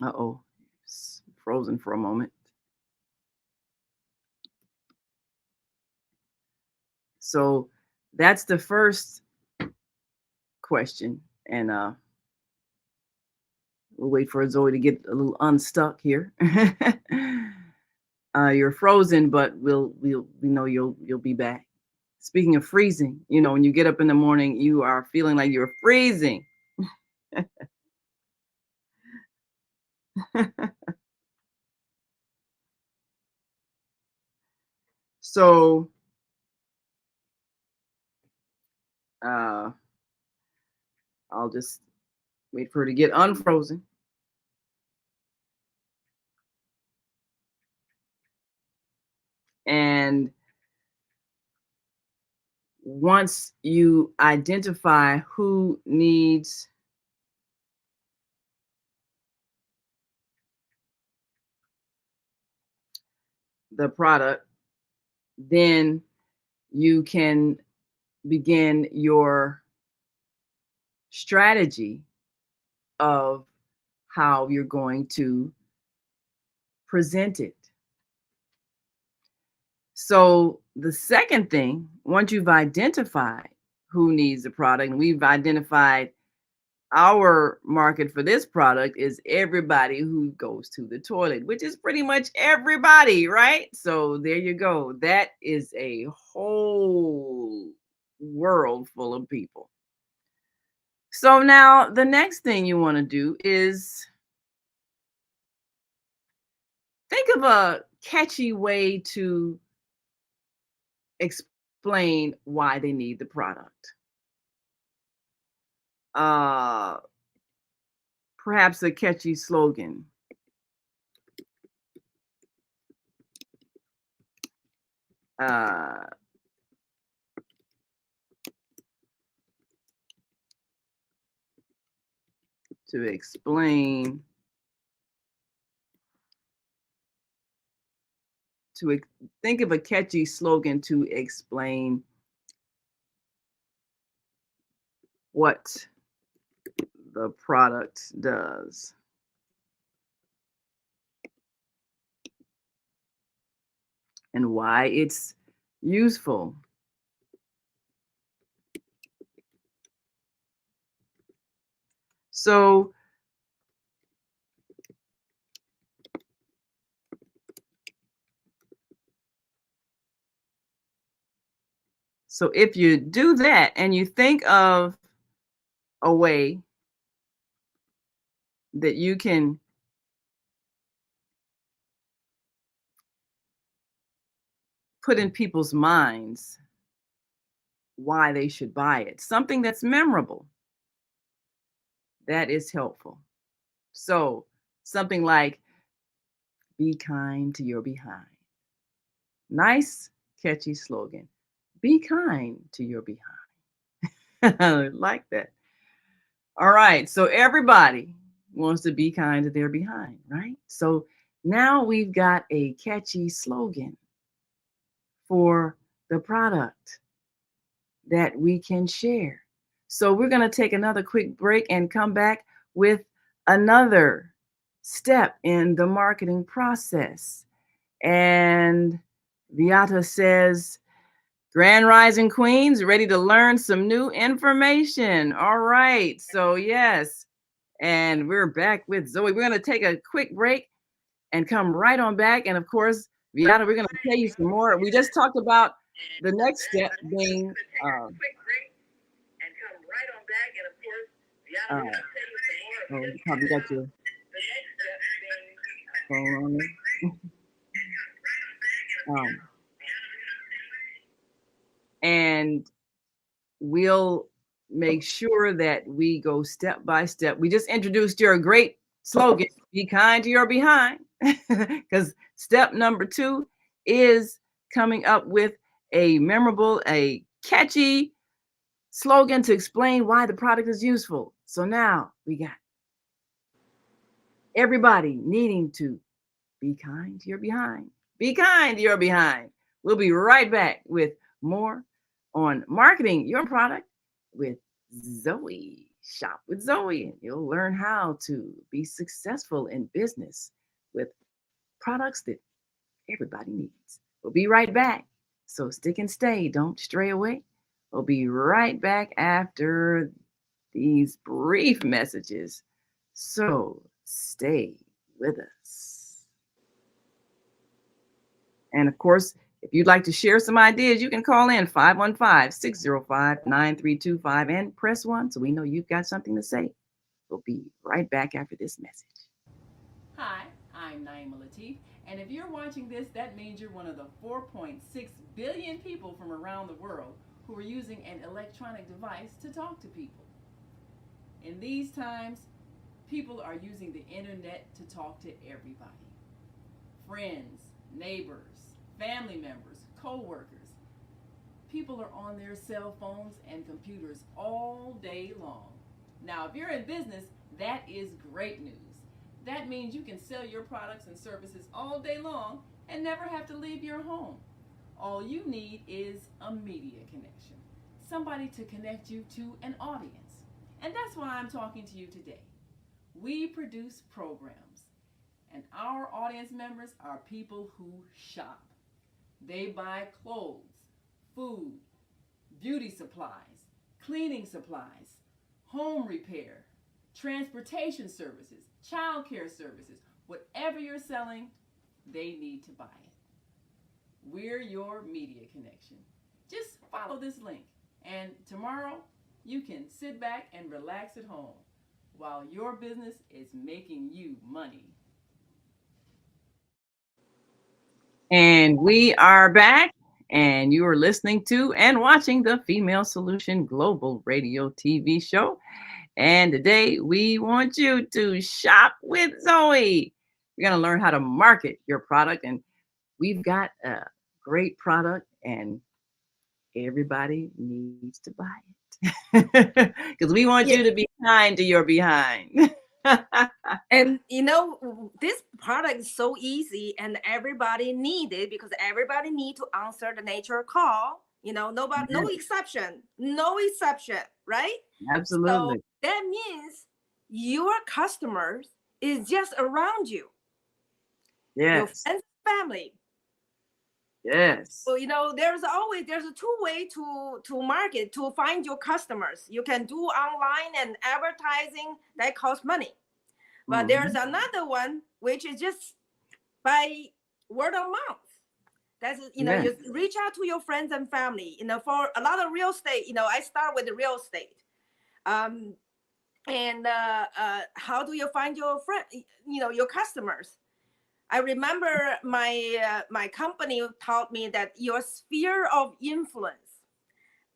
Uh-oh, frozen for a moment. So that's the first question. And we'll wait for Zoe to get a little unstuck here. You're frozen, but we know you'll be back. Speaking of freezing, when you get up in the morning, you are feeling like you're freezing. So I'll just wait for her to get unfrozen. And once you identify who needs the product, then you can begin your strategy of how you're going to present it. So the second thing, once you've identified who needs the product, and we've identified our market for this product is everybody who goes to the toilet, which is pretty much everybody, right? So there you go. That is a whole world full of people. So now the next thing you want to do is think of a catchy way to explain why they need the product. Perhaps a catchy slogan. To explain, think of a catchy slogan to explain what the product does. And why it's useful. So if you do that and you think of a way that you can put in people's minds why they should buy it, something that's memorable, that is helpful. So something like, be kind to your behind. Nice, catchy slogan. Be kind to your behind. I like that. All right. So everybody wants to be kind to their behind, right? So now we've got a catchy slogan for the product that we can share. So we're going to take another quick break and come back with another step in the marketing process. And Viata says, Grand Rising Queens, ready to learn some new information. All right. So, yes. And we're back with Zoe. We're going to take a quick break and come right on back. And of course, Viata, we're going to tell you some more. We just talked about the next step being oh, you probably got your phone on there. And we'll make sure that we go step by step. We just introduced your great slogan, be kind to your behind, because step number 2 is coming up with a memorable, a catchy slogan to explain why the product is useful. So now we got everybody needing to be kind to your behind. Be kind to your behind. We'll be right back with more on marketing your product with Zoe. Shop with Zoe, and you'll learn how to be successful in business with products that everybody needs. We'll be right back. So stick and stay. Don't stray away. We'll be right back after these brief messages. So stay with us. And of course, if you'd like to share some ideas, you can call in 515-605-9325 and press 1 so we know you've got something to say. We'll be right back after this message. Hi, I'm Naima Latif, and if you're watching this, that means you're one of the 4.6 billion people from around the world who are using an electronic device to talk to people. In these times, people are using the internet to talk to everybody. Friends, neighbors, family members, co-workers. People are on their cell phones and computers all day long. Now, if you're in business, that is great news. That means you can sell your products and services all day long and never have to leave your home. All you need is a media connection, somebody to connect you to an audience. And that's why I'm talking to you today. We produce programs, and our audience members are people who shop. They buy clothes, food, beauty supplies, cleaning supplies, home repair, transportation services, child care services. Whatever you're selling, they need to buy it. We're your media connection. Just follow this link, and tomorrow you can sit back and relax at home while your business is making you money. And we are back, and you are listening to and watching the Female Solution Global Radio TV show. And today we want you to shop with Zoe. You're going to learn how to market your product, and we've got a great product, and everybody needs to buy it because we want you to be kind to your behind. And you know, this product is so easy and everybody need it because everybody need to answer the nature call. You know, nobody, no exception, right? Absolutely. So that means your customers is just around you. Yes. Your friends, family. Yes. So, you know, there's a two-way to market, to find your customers. You can do online and advertising that costs money. But there's another one, which is just by word of mouth. That's, you know, you reach out to your friends and family. You know, for a lot of real estate, you know, I start with the real estate. And how do you find your friend, you know, your customers? I remember my company taught me that your sphere of influence.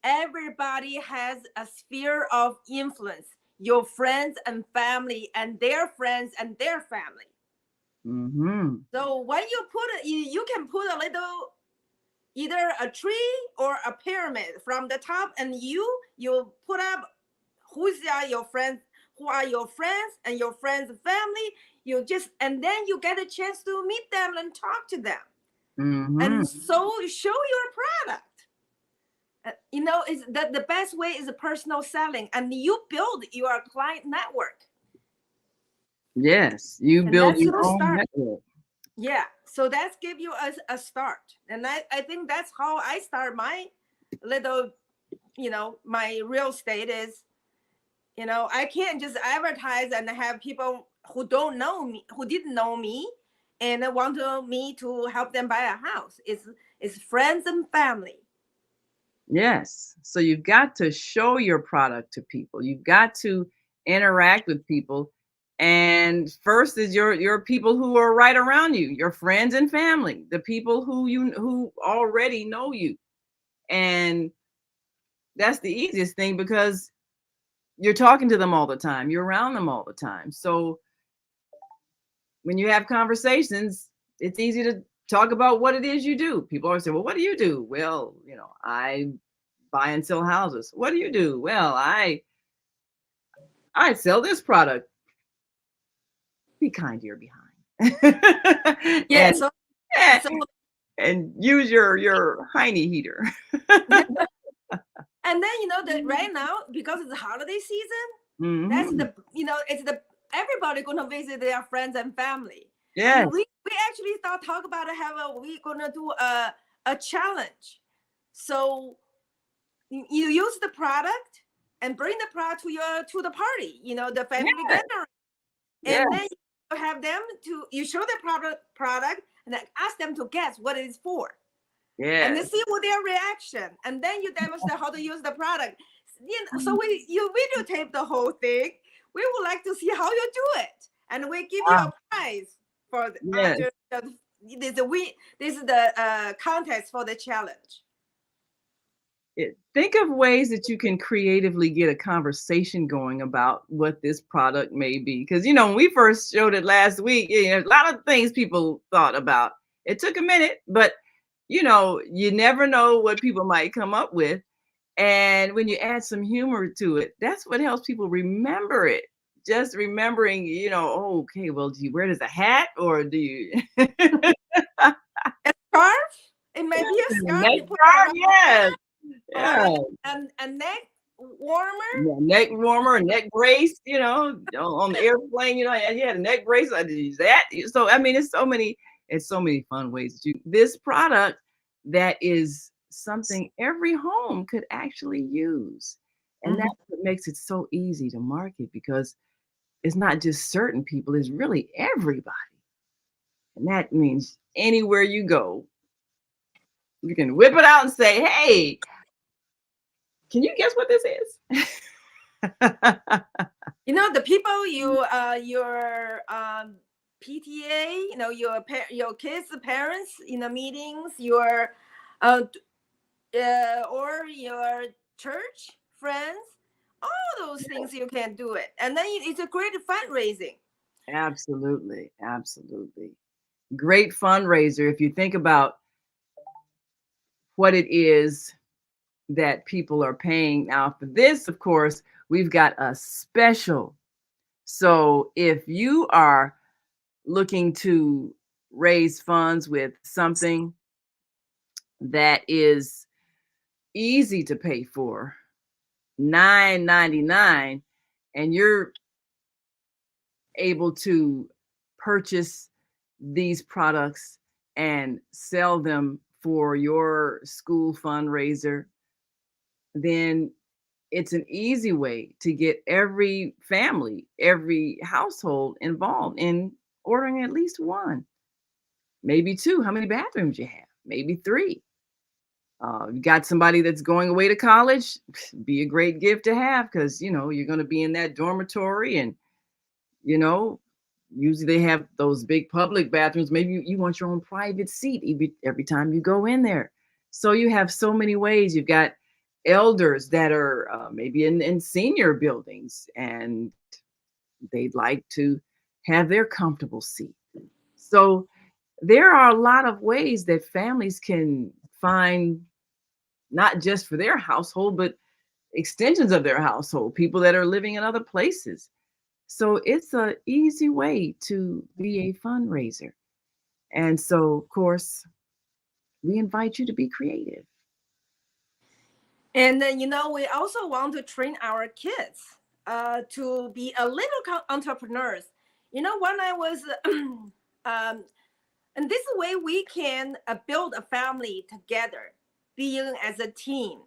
Everybody has a sphere of influence. Your friends and family, and their friends and their family. Mm-hmm. So when you put it, you can put a little, either a tree or a pyramid from the top, and you put up your friends, who are your friends and your friends' family. And then you get a chance to meet them and talk to them. And so show your product. Is that the best way is personal selling, and you build your client network. Yes, you build your own network. Yeah, so that's give you a start. And I think that's how I start my little, my real estate is, I can't just advertise and have people who don't know me, who didn't know me, and want me to help them buy a house. It's friends and family. Yes. So you've got to show your product to people. You've got to interact with people. And first is your people who are right around you, your friends and family, the people who already know you. And that's the easiest thing because you're talking to them all the time. You're around them all the time. So when you have conversations, it's easy to talk about what it is you do. People always say, well, what do you do? Well, I buy and sell houses. What do you do? Well, I sell this product. Be kind to your behind. Yeah. And use your Hiney heater. And then that right now, because it's the holiday season, that's it's everybody gonna visit their friends and family. Yeah. We actually talk about we're gonna do a challenge. So you use the product and bring the product to the party, the family gathering. And then you have them you show the product and then ask them to guess what it is for. Yeah. And then see what their reaction. And then you demonstrate how to use the product. So you videotape the whole thing. We would like to see how you do it. And we give you a prize for this is the contest for the challenge. Think of ways that you can creatively get a conversation going about what this product may be. Because, when we first showed it last week, a lot of things people thought about. It took a minute, but, you never know what people might come up with. And when you add some humor to it, that's what helps people remember it. Just remembering, okay, well, do you wear it as a hat or do you? A scarf? It may be a scarf. Yes. Yeah. A neck warmer. Yeah, neck warmer, neck brace, on the airplane, you had a neck brace. I did use that. So, it's so many fun ways to do this product that is something every home could actually use. And that's what makes it so easy to market, because it's not just certain people, it's really everybody. And that means anywhere you go, you can whip it out and say, hey, can you guess what this is? The people your PTA, your kids' parents in the meetings, your or your church friends, all those things you can do it, and then it's a great fundraising. Absolutely, great fundraiser. If you think about what it is that people are paying now for this, of course, we've got a special. So if you are looking to raise funds with something that is easy to pay for, $9.99, and you're able to purchase these products and sell them for your school fundraiser, then it's an easy way to get every family, every household involved in ordering at least one, maybe two. How many bathrooms you have? Maybe three. You got somebody that's going away to college, be a great gift to have, because you're going to be in that dormitory, and usually they have those big public bathrooms. Maybe you want your own private seat every time you go in there. So you have so many ways. You've got elders that are maybe in senior buildings, and they'd like to have their comfortable seat. So there are a lot of ways that families can find, not just for their household, but extensions of their household, people that are living in other places. So it's an easy way to be a fundraiser. And so, of course, we invite you to be creative. And then, we also want to train our kids to be a little entrepreneurs. When I was, and this way we can build a family together, being as a team.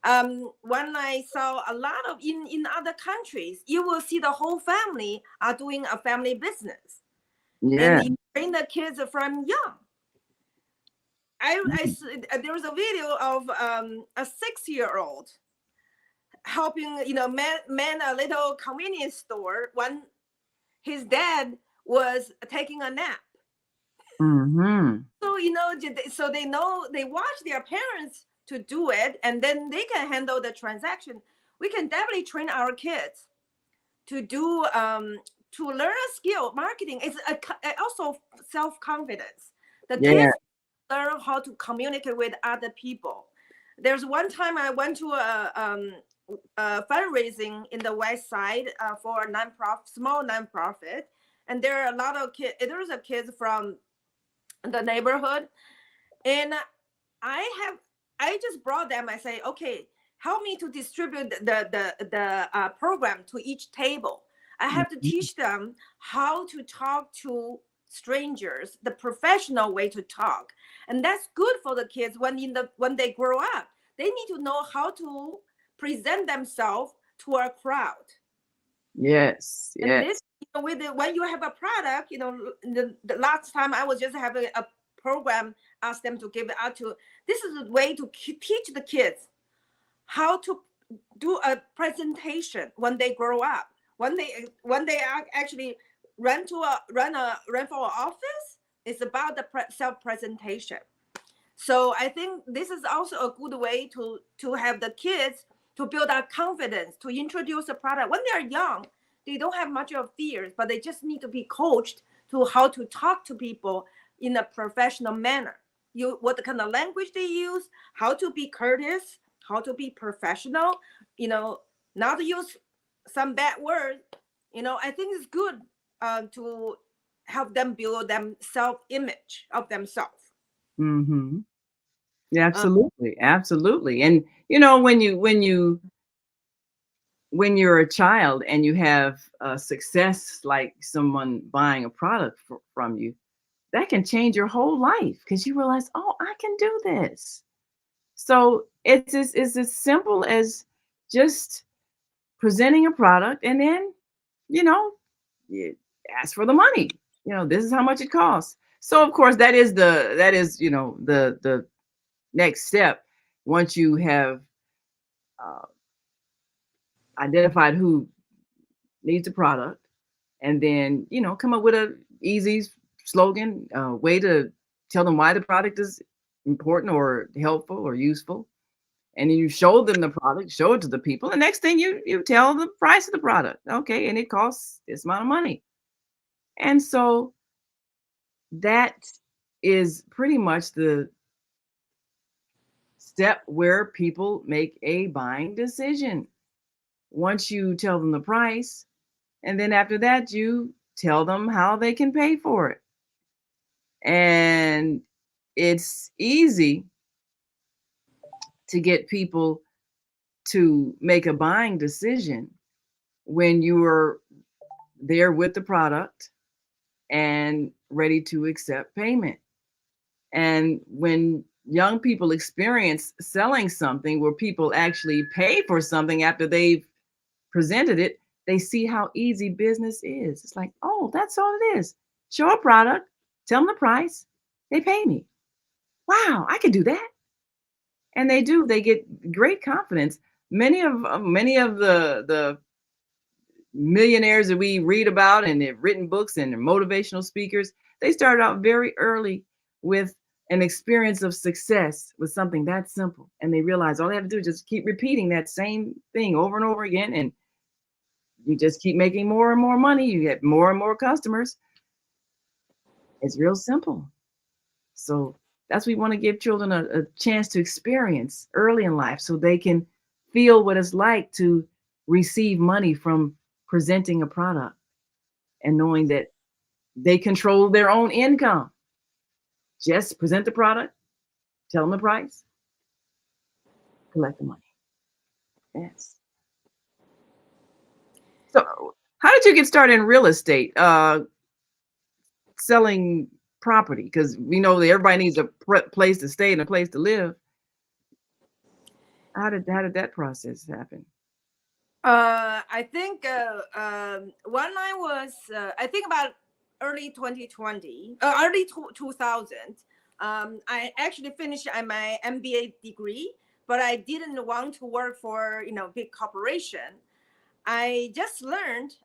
When I saw a lot of in other countries, you will see the whole family are doing a family business. Yeah. And you train the kids from young. There was a video of a 6-year-old helping, man a little convenience store when his dad was taking a nap. Mm-hmm. So, so they know, they watch their parents to do it, and then they can handle the transaction. We can definitely train our kids to do, to learn a skill. Marketing is also self-confidence. The kids learn how to communicate with other people. There's one time I went to a fundraising in the West Side for a small nonprofit, and there are a lot of kids. There's a kids from the neighborhood, and I just brought them. I say, okay, help me to distribute the program to each table. I have to teach them how to talk to strangers, the professional way to talk, and that's good for the kids when they grow up. They need to know how to present themselves to a crowd. Yes. And this, when you have a product, the last time I was just having a program, ask them to give it out to. This is a way to teach the kids how to do a presentation when they grow up. When they actually run for an office, it's about the self-presentation. So I think this is also a good way to have the kids to build our confidence, to introduce a product. When they're young, they don't have much of fears, but they just need to be coached to how to talk to people in a professional manner. What kind of language they use, how to be courteous, how to be professional, not to use some bad words. I think it's good to help them build them self-image of themselves. Mm-hmm. Yeah, absolutely. Absolutely. And when you're a child and you have success, like someone buying a product from you, that can change your whole life because you realize, oh, I can do this. So it's as simple as just presenting a product, and then you ask for the money. This is how much it costs. So of course that is the next step. Once you have identified who needs a product, and then come up with a easy slogan, way to tell them why the product is important or helpful or useful, and then you show them the product, show it to the people. The next thing you tell the price of the product, okay, and it costs this amount of money. And so that is pretty much the step where people make a buying decision. Once you tell them the price, and then after that, you tell them how they can pay for it. And it's easy to get people to make a buying decision when you are there with the product and ready to accept payment. And when young people experience selling something where people actually pay for something after they've presented it, they see how easy business is. It's like, oh, that's all it is. Show a product, tell them the price, they pay me. Wow, I can do that. And they do. They get great confidence. Many of the millionaires that we read about and they've written books and they're motivational speakers, they started out very early with an experience of success with something that simple. And they realize all they have to do is just keep repeating that same thing over and over again. And you just keep making more and more money. You get more and more customers. It's real simple. So that's what we want to give children a chance to experience early in life so they can feel what it's like to receive money from presenting a product and knowing that they control their own income. Just present the product, tell them the price, collect the money. Yes. So, how did you get started in real estate? Selling property, because we know that everybody needs a place to stay and a place to live. How did that process happen? I think when I was, I think about early 2020, early 2000, I actually finished my MBA degree, but I didn't want to work for, big corporation. I just learned,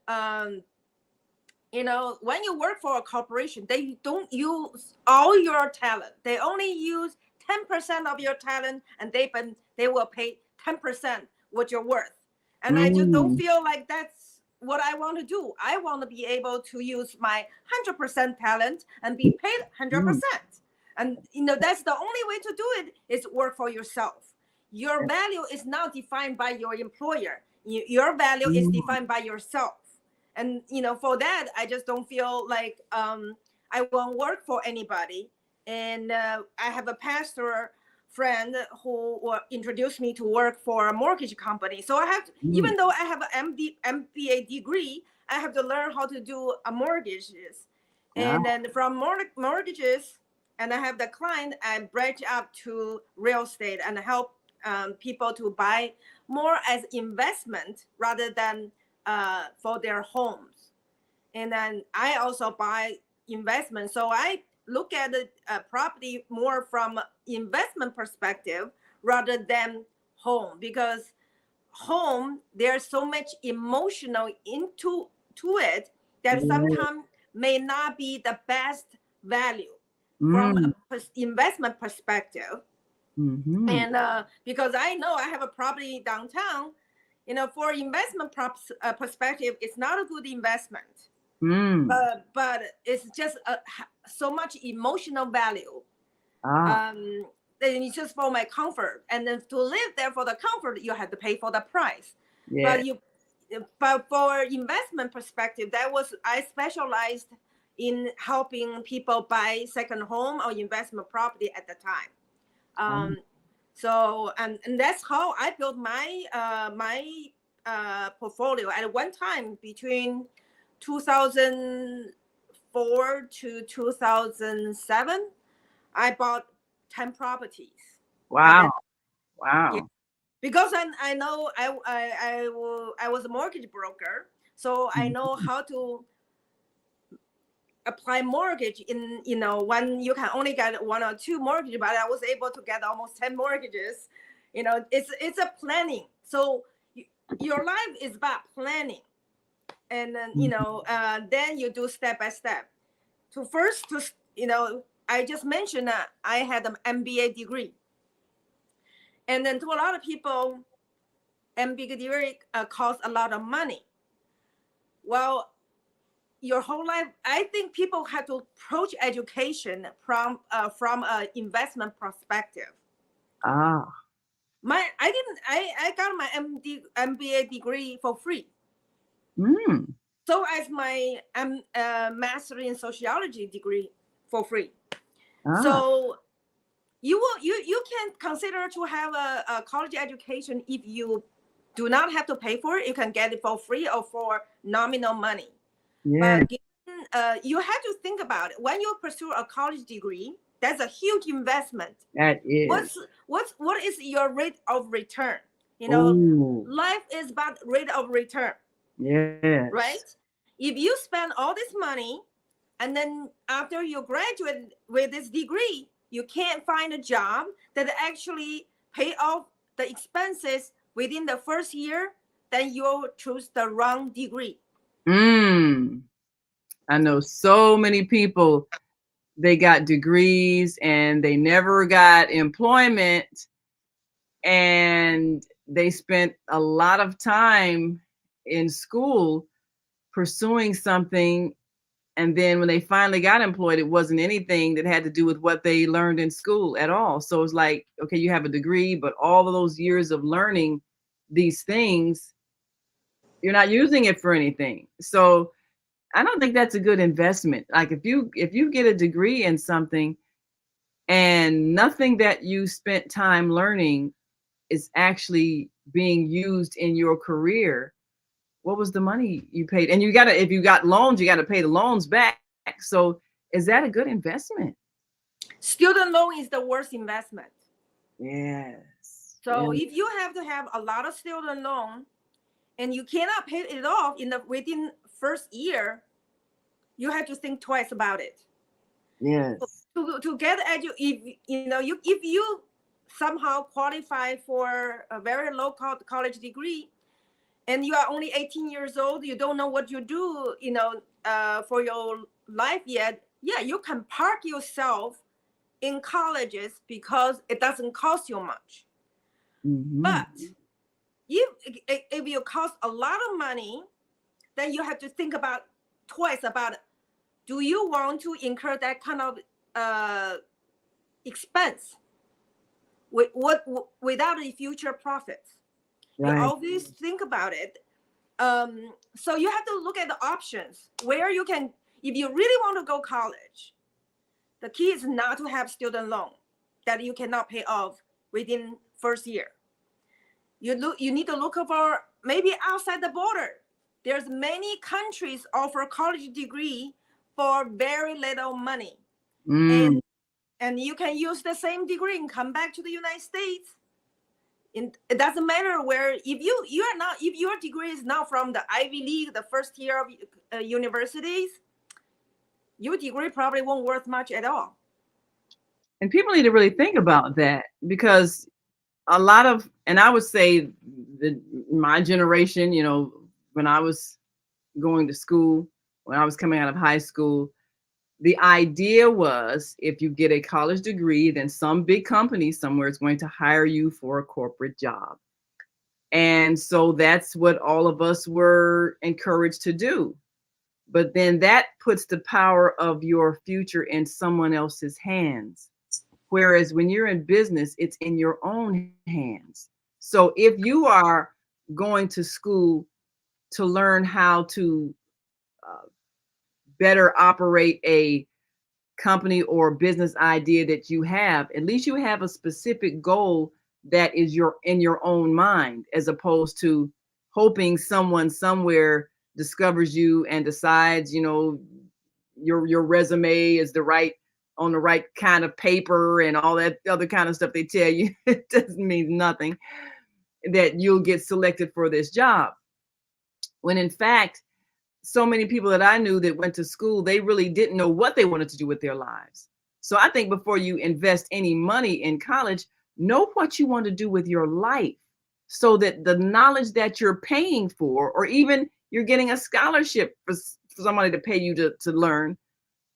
when you work for a corporation, they don't use all your talent. They only use 10% of your talent, and they will pay 10% what you're worth. And I just don't feel like that's what I want to do. I want to be able to use my 100% talent and be paid 100%. And that's the only way to do it, is work for yourself. Your value is not defined by your employer. Your value is defined by yourself. And for that, I just don't feel like I won't work for anybody. And I have a pastor friend who introduced me to work for a mortgage company. So I have to, even though I have an MBA degree, I have to learn how to do mortgages. And then from mortgages, and I have the client, I branch out to real estate and help people to buy more as investment rather than for their homes. And then I also buy investment. So I look at the property more from investment perspective rather than home, because home, there's so much emotional into it that sometimes may not be the best value from a investment perspective. And because I know I have a property downtown, for investment perspective, it's not a good investment. But it's just so much emotional value. And it's just for my comfort. And then to live there for the comfort, you have to pay for the price. But for investment perspective, I specialized in helping people buy second home or investment property at the time. So and that's how I built my portfolio. At one time, between 2004 to 2007, I bought 10 properties. Wow. Yeah. Because I know I was a mortgage broker, so I know how to apply mortgage in, when you can only get one or two mortgages, but I was able to get almost 10 mortgages. It's a planning. So your life is about planning. And then, then you do step by step. I just mentioned that I had an MBA degree. And then to a lot of people, MBA degree costs a lot of money. Well, your whole life, I think people have to approach education from an investment perspective. I got my MBA degree for free. So as my master in sociology degree for free. So you can consider to have a college education. If you do not have to pay for it, you can get it for free or for nominal money. But you have to think about it. When you pursue a college degree, that's a huge investment. That is. What is your rate of return? Life is about rate of return. Yes. Right? If you spend all this money, and then after you graduate with this degree, you can't find a job that actually pay off the expenses within the first year, then you'll choose the wrong degree. I know so many people, they got degrees and they never got employment, and they spent a lot of time in school pursuing something, and then when they finally got employed, it wasn't anything that had to do with what they learned in school at all. So it's like, okay, you have a degree, but all of those years of learning these things, you're not using it for anything. So I don't think that's a good investment. Like if you get a degree in something and nothing that you spent time learning is actually being used in your career, what was the money you paid? And you got to, if you got loans, you got to pay the loans back. So is that a good investment? Student loan is the worst investment. Yes. So if you have to have a lot of student loan and you cannot pay it off within first year, you have to think twice about it. Yes. To get if you somehow qualify for a very low college degree and you are only 18 years old, you don't know what you do, for your life yet. Yeah, you can park yourself in colleges because it doesn't cost you much. Mm-hmm. But if you cost a lot of money, then you have to think twice about it. Do you want to incur that kind of expense without a future profits? Right. You always think about it. So you have to look at the options where you can, if you really want to go college, the key is not to have student loan that you cannot pay off within first year. You need to look for maybe outside the border. There's many countries offer college degree for very little money. And you can use the same degree and come back to the United States. And it doesn't matter where, if your degree is not from the Ivy League, the first year of universities, your degree probably won't worth much at all. And people need to really think about that, because a lot of, and I would say that my generation, when I was going to school, when I was coming out of high school, the idea was if you get a college degree, then some big company somewhere is going to hire you for a corporate job. And so that's what all of us were encouraged to do. But then that puts the power of your future in someone else's hands. Whereas when you're in business, it's in your own hands. So if you are going to school to learn how to better operate a company or business idea that you have, at least you have a specific goal that is in your own mind, as opposed to hoping someone somewhere discovers you and decides, your resume is on the right kind of paper and all that other kind of stuff they tell you. It doesn't mean nothing, that you'll get selected for this job. When in fact, so many people that I knew that went to school, they really didn't know what they wanted to do with their lives. So I think before you invest any money in college, know what you want to do with your life, so that the knowledge that you're paying for, or even you're getting a scholarship for somebody to pay you to learn,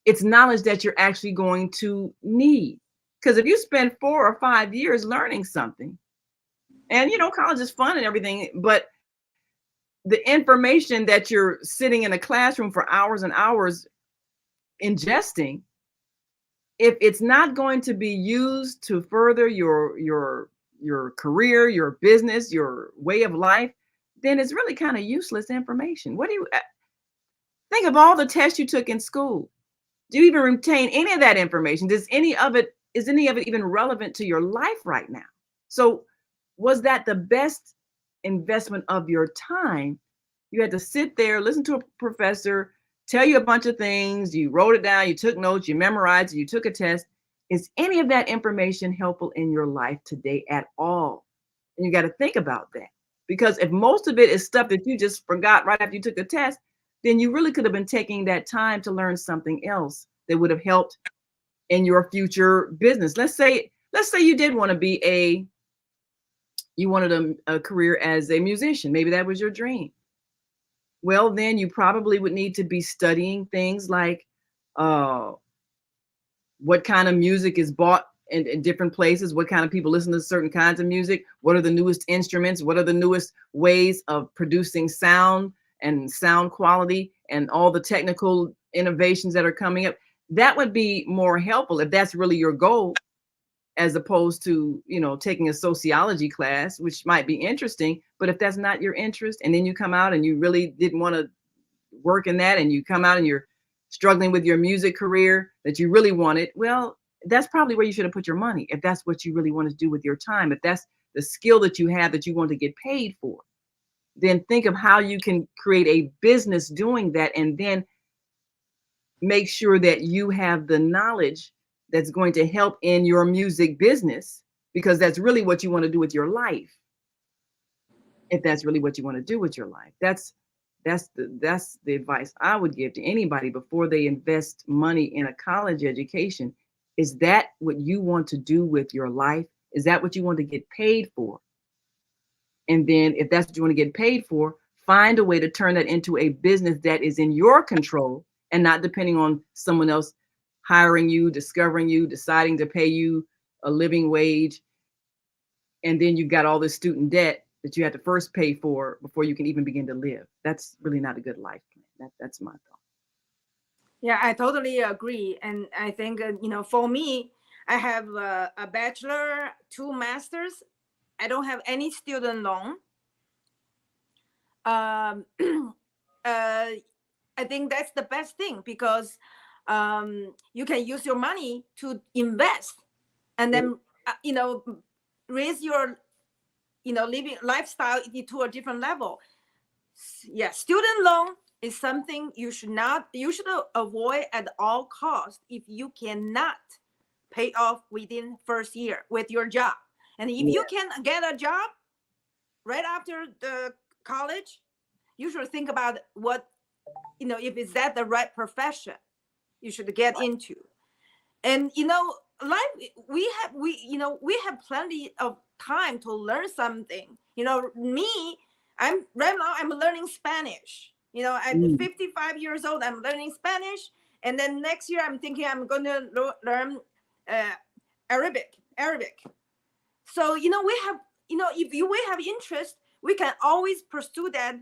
it's knowledge that you're actually going to need. Because if you spend 4 or 5 years learning something, and college is fun and everything, but the information that you're sitting in a classroom for hours and hours ingesting, if it's not going to be used to further your career, your business, your way of life, then it's really kind of useless information. What do you think of all the tests you took in school? Do you even retain any of that information? Is any of it even relevant to your life right now? So was that the best investment of your time? You had to sit there, listen to a professor tell you a bunch of things, you wrote it down, you took notes, you memorized it, you took a test. Is any of that information helpful in your life today at all? And you got to think about that, because if most of it is stuff that you just forgot right after you took a test, then you really could have been taking that time to learn something else that would have helped in your future business. Let's say you did want to you wanted a career as a musician. Maybe that was your dream. Well, then you probably would need to be studying things like what kind of music is bought in different places, what kind of people listen to certain kinds of music, what are the newest instruments, what are the newest ways of producing sound and sound quality, and all the technical innovations that are coming up. That would be more helpful if that's really your goal. as opposed to, taking a sociology class, which might be interesting. But if that's not your interest, and then you come out and you really didn't want to work in that, and you come out and you're struggling with your music career that you really wanted, well, that's probably where you should have put your money. If that's what you really want to do with your time, if that's the skill that you have that you want to get paid for, then think of how you can create a business doing that, and then make sure that you have the knowledge that's going to help in your music business, because that's really what you want to do with your life. If that's really what you want to do with your life, that's the advice I would give to anybody before they invest money in a college education. Is that what you want to do with your life? Is that what you want to get paid for? And then if that's what you want to get paid for, find a way to turn that into a business that is in your control and not depending on someone else hiring you, discovering you, deciding to pay you a living wage. And then you've got all this student debt that you have to first pay for before you can even begin to live. That's really not a good life plan. That's my thought. Yeah, I totally agree. And I think, for me, I have a bachelor, 2 masters. I don't have any student loan. I think that's the best thing, because you can use your money to invest and then, raise your, living lifestyle to a different level. Yeah, student loan is something you should avoid at all costs if you cannot pay off within first year with your job. And if you can get a job right after the college, you should think about what, if is that the right profession you should get into. And life, we have plenty of time to learn something. Me, I'm learning Spanish. At 55 years old, I'm learning Spanish, and then next year I'm thinking I'm going to learn Arabic. So we have, if we have interest, we can always pursue that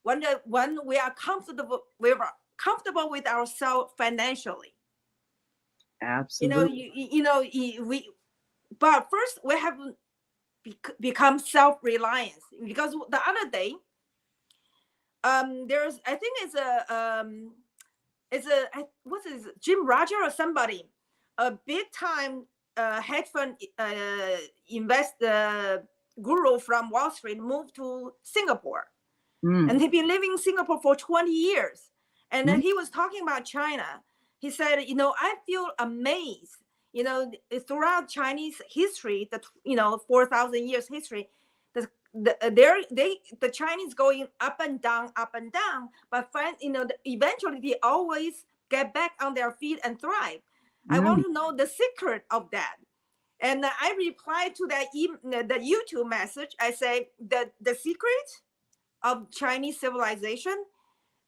when we are comfortable with ourselves financially. Absolutely. But first we have to become self-reliant, because the other day, there's, I think what's his, Jim Roger or somebody, a big time hedge fund guru from Wall Street, moved to Singapore. And he'd been living in Singapore for 20 years. And then he was talking about China. He said, I feel amazed, throughout Chinese history, 4,000 years history, the Chinese going up and down, but eventually they always get back on their feet and thrive. I want to know the secret of that. And I replied to that the YouTube message. I say that the secret of Chinese civilization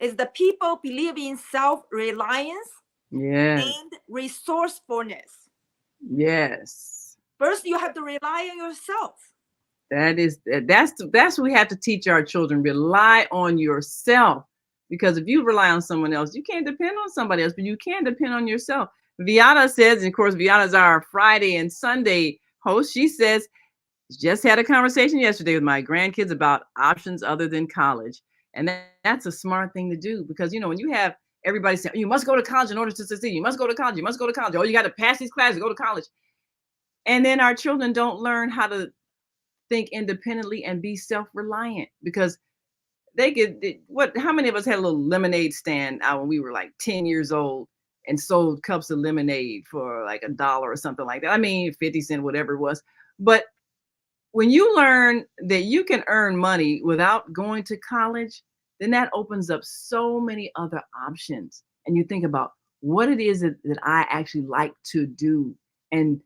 is the people believe in self-reliance and resourcefulness. Yes. First, you have to rely on yourself. That's what we have to teach our children. Rely on yourself, because if you rely on someone else, you can't depend on somebody else, but you can depend on yourself. Viana says, and of course, Viana's our Friday and Sunday host. She says, just had a conversation yesterday with my grandkids about options other than college. And that's a smart thing to do, because, when you have everybody saying, you must go to college in order to succeed. You must go to college. You must go to college. Oh, you got to pass these classes, go to college. And then our children don't learn how to think independently and be self-reliant, because how many of us had a little lemonade stand out when we were like 10 years old and sold cups of lemonade for like $1 or something like that? I mean, 50 cents, whatever it was. But when you learn that you can earn money without going to college, then that opens up so many other options. And you think about what it is that I actually like to do. And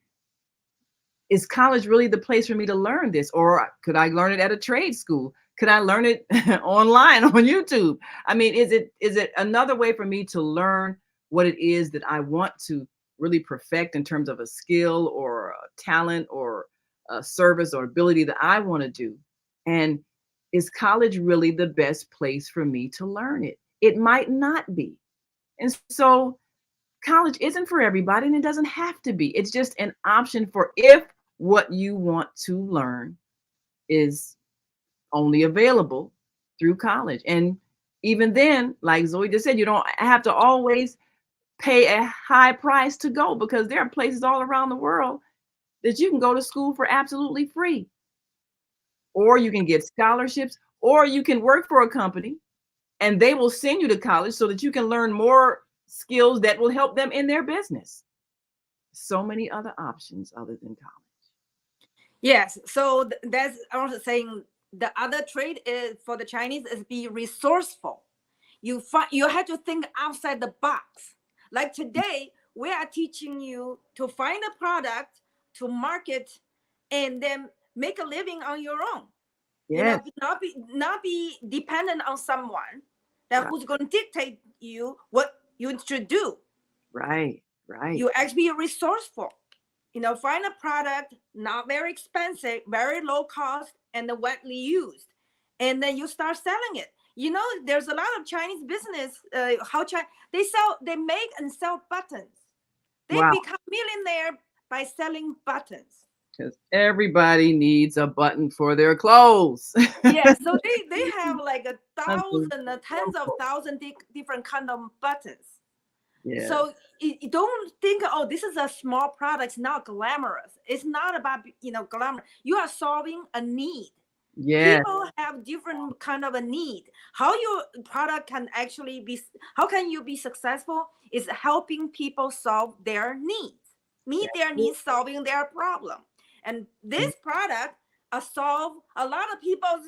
is college really the place for me to learn this? Or could I learn it at a trade school? Could I learn it online on YouTube? I mean, is it another way for me to learn what it is that I want to really perfect in terms of a skill or a talent or a service or ability that I want to do? And is college really the best place for me to learn it? It might not be. And so college isn't for everybody and it doesn't have to be. It's just an option for if what you want to learn is only available through college. And even then, like Zoe just said, you don't have to always pay a high price to go, because there are places all around the world that you can go to school for absolutely free, or you can get scholarships, or you can work for a company and they will send you to college so that you can learn more skills that will help them in their business. So many other options other than college. Yes, so that's also saying the other trait is for the Chinese is be resourceful. You have to think outside the box. Like today, we are teaching you to find a product, to market, and then make a living on your own. You know, Yes. not be dependent on someone that Right. who's going to dictate you what you should do. Right. Right. You actually be resourceful. You know, find a product not very expensive, very low cost, and widely used, and then you start selling it. You know, there's a lot of Chinese business. They make and sell buttons. They Wow. become millionaire by selling buttons. Because everybody needs a button for their clothes. Yeah, so they have like Something tens of simple. thousands different kind of buttons. Yeah. So you don't think, oh, this is a small product. It's not glamorous. It's not about, glamour. You are solving a need. Yeah. People have different kind of a need. How your product can actually be, how can you be successful is helping people solve their needs, meet their needs, solving their problem. And this product solve a lot of people's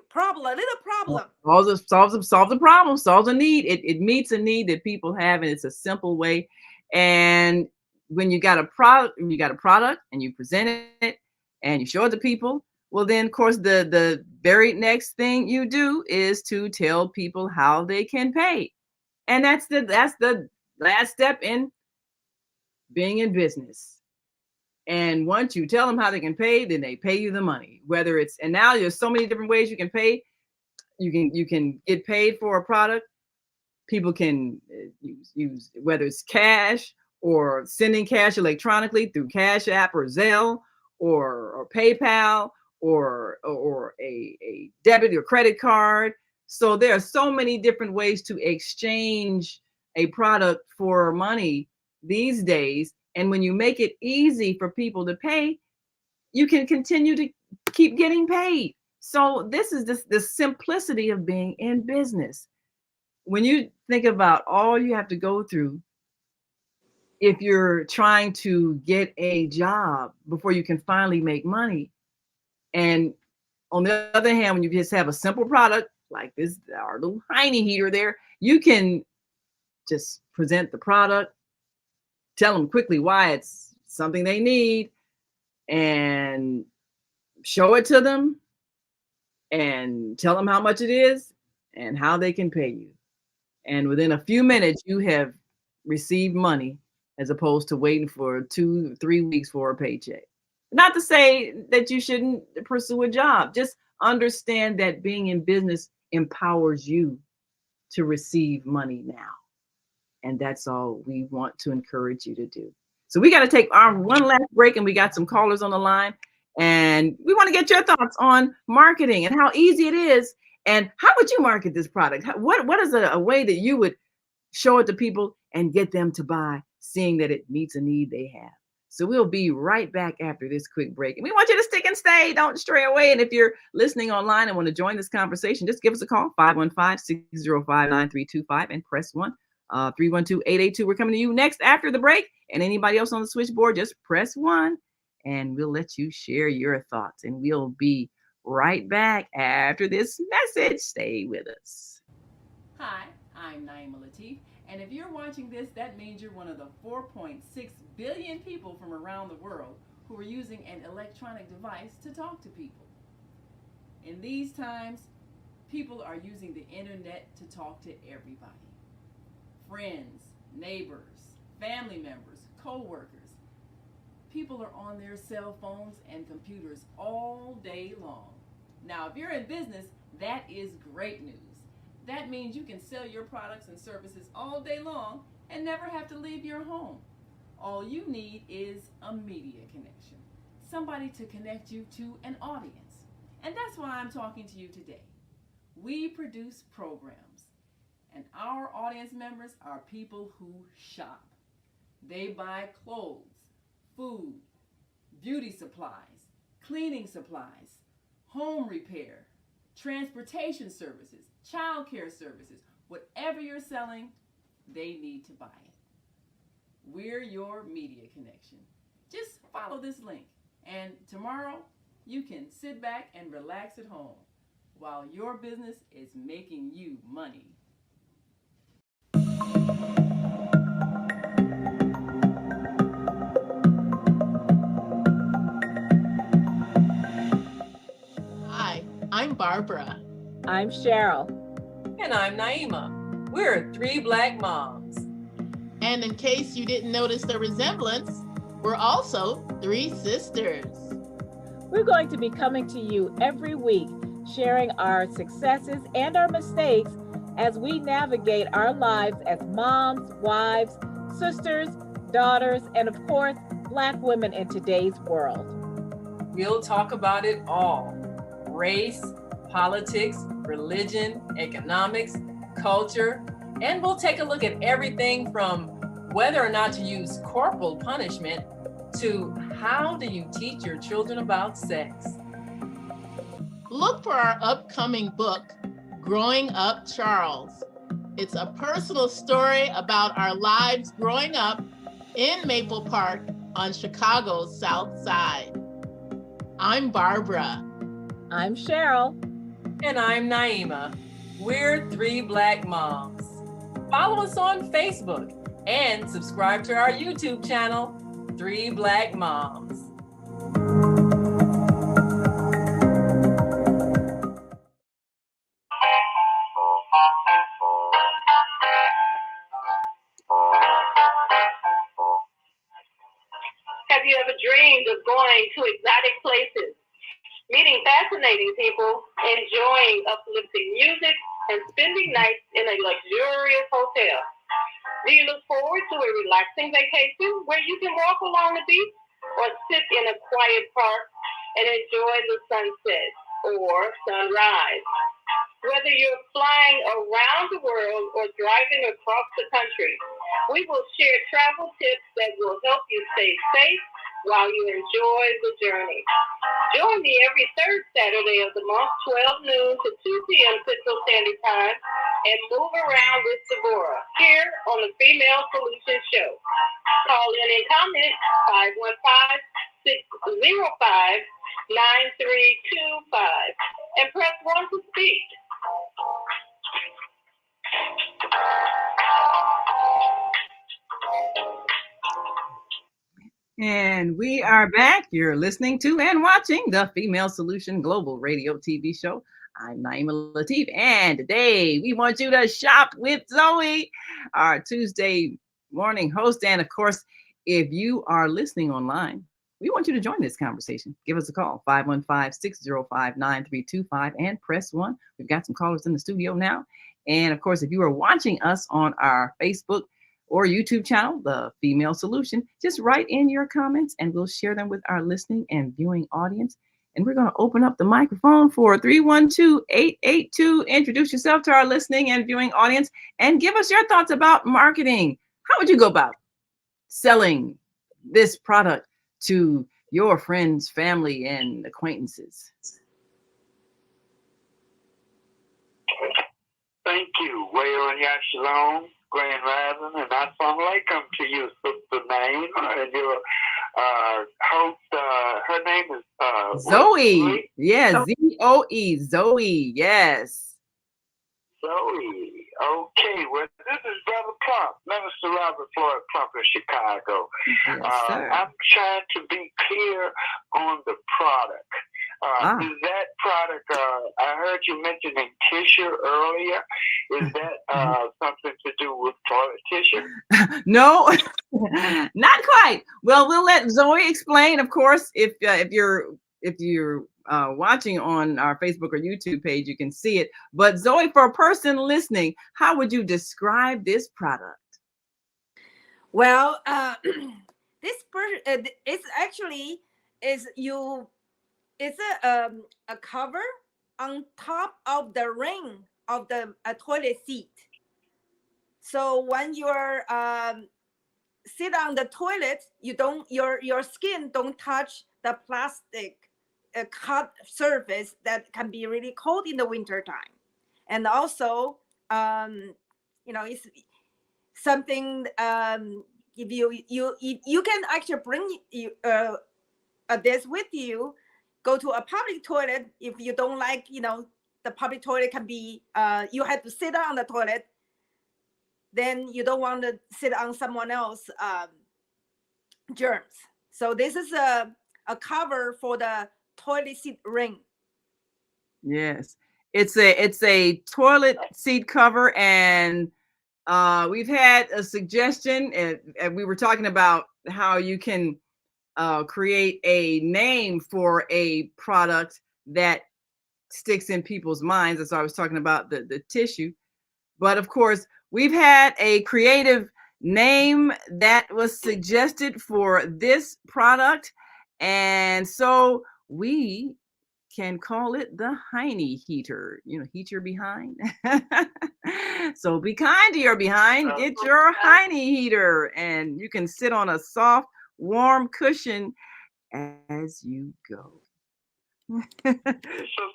problem, a little problem. Solves a problem, solves a need. It meets a need that people have, and it's a simple way. And when you got a product, and you present it and you show it to people, well, then of course the very next thing you do is to tell people how they can pay. And that's the last step in being in business. And once you tell them how they can pay, then they pay you the money. Whether it's, and now there's so many different ways you can pay. You can get paid for a product. People can use whether it's cash or sending cash electronically through Cash App or Zelle or PayPal or a debit or credit card. So there are so many different ways to exchange a product for money these days. And when you make it easy for people to pay, you can continue to keep getting paid. So this is the simplicity of being in business. When you think about all you have to go through if you're trying to get a job before you can finally make money, and on the other hand, when you just have a simple product like this, our little Hiney heater there, you can just present the product, tell them quickly why it's something they need, and show it to them and tell them how much it is and how they can pay you. And within a few minutes, you have received money as opposed to waiting for 2-3 weeks for a paycheck. Not to say that you shouldn't pursue a job, just understand that being in business empowers you to receive money now. And that's all we want to encourage you to do. So we got to take our one last break, and we got some callers on the line. And we want to get your thoughts on marketing and how easy it is. And how would you market this product? What is a way that you would show it to people and get them to buy, seeing that it meets a need they have? So we'll be right back after this quick break. And we want you to stick and stay. Don't stray away. And if you're listening online and want to join this conversation, just give us a call, 515-605-9325, and press 1. 312-882. We're coming to you next after the break. And anybody else on the switchboard, just press 1 and we'll let you share your thoughts. And we'll be right back after this message. Stay with us. Hi, I'm Naima Latif. And if you're watching this, that means you're one of the 4.6 billion people from around the world who are using an electronic device to talk to people. In these times, people are using the internet to talk to everybody. Friends, neighbors, family members, co-workers. People are on their cell phones and computers all day long. Now, if you're in business, that is great news. That means you can sell your products and services all day long and never have to leave your home. All you need is a media connection, somebody to connect you to an audience. And that's why I'm talking to you today. We produce programs, and our audience members are people who shop. They buy clothes, food, beauty supplies, cleaning supplies, home repair, transportation services, child care services. Whatever you're selling, they need to buy it. We're your media connection. Just follow this link, and tomorrow you can sit back and relax at home while your business is making you money. Hi, I'm Barbara. I'm Cheryl. And I'm Naima. We're three Black moms. And in case you didn't notice the resemblance, we're also three sisters. We're going to be coming to you every week, sharing our successes and our mistakes as we navigate our lives as moms, wives, sisters, daughters, and of course, Black women in today's world. We'll talk about it all: race, politics, religion, economics, culture, and we'll take a look at everything from whether or not to use corporal punishment to how do you teach your children about sex. Look for our upcoming book, Growing Up Charles. It's a personal story about our lives growing up in Maple Park on Chicago's South Side. I'm Barbara. I'm Cheryl. And I'm Naima. We're three Black moms. Follow us on Facebook and subscribe to our YouTube channel, Three Black Moms. Have you ever dreamed of going to exotic places, meeting fascinating people, enjoying uplifting music, and spending nights in a luxurious hotel? Do you look forward to a relaxing vacation where you can walk along the beach or sit in a quiet park and enjoy the sunset or sunrise? Whether you're flying around the world or driving across the country, we will share travel tips that will help you stay safe while you enjoy the journey. Join me every third Saturday of the month, 12 noon to 2 p.m. Central Standard Time, and move around with Deborah here on the Female Solution Show. Call in and comment 515-605-9325 and press 1 to speak. And we are back. You're listening to and watching the Female Solution Global Radio TV show. I'm Naima Latif, and today we want you to shop with Zoe, our Tuesday morning host. And of course, if you are listening online, we want you to join this conversation. Give us a call, 515-605-9325, and press 1. We've got some callers in the studio now. And of course, if you are watching us on our Facebook or YouTube channel, The Female Solution, just write in your comments and we'll share them with our listening and viewing audience. And we're going to open up the microphone for 312-882. Introduce yourself to our listening and viewing audience and give us your thoughts about marketing. How would you go about selling this product to your friends, family, and acquaintances? Thank you. Waylon Yashalom, Grand Rising, and assalamu alaikum to you, Sister Naima, and your host. Her name is Zoe. Yes, Zoe. Zoe. Yes. Zoe. Okay. Well, this is Brother Plump, Minister Robert Floyd Plump of Chicago. Yes, sir. I'm trying to be clear on the product. Is that product, I heard you mentioning tissue earlier. Is that something to do with toilet tissue? No, not quite. Well, we'll let Zoe explain, of course. If you're watching on our Facebook or YouTube page, you can see it. But Zoe, for a person listening, how would you describe this product? Well, this it's actually is you. It's a cover on top of the ring of the toilet seat. So when you're sit on the toilet, you don't your skin don't touch the plastic cut surface that can be really cold in the winter time. And also, it's something. If you can actually bring this with you, go to a public toilet. If you don't like, the public toilet can be you have to sit on the toilet, then you don't want to sit on someone else germs. So this is a cover for the toilet seat ring. Yes, it's a toilet seat cover, and we've had a suggestion, and we were talking about how you can create a name for a product that sticks in people's minds. That's why I was talking about the tissue. But of course, we've had a creative name that was suggested for this product, and so we can call it the Hiney Heater. Heat your behind. So be kind to your behind. Get your Hiney Heater, and you can sit on a soft, warm cushion as you go. Sister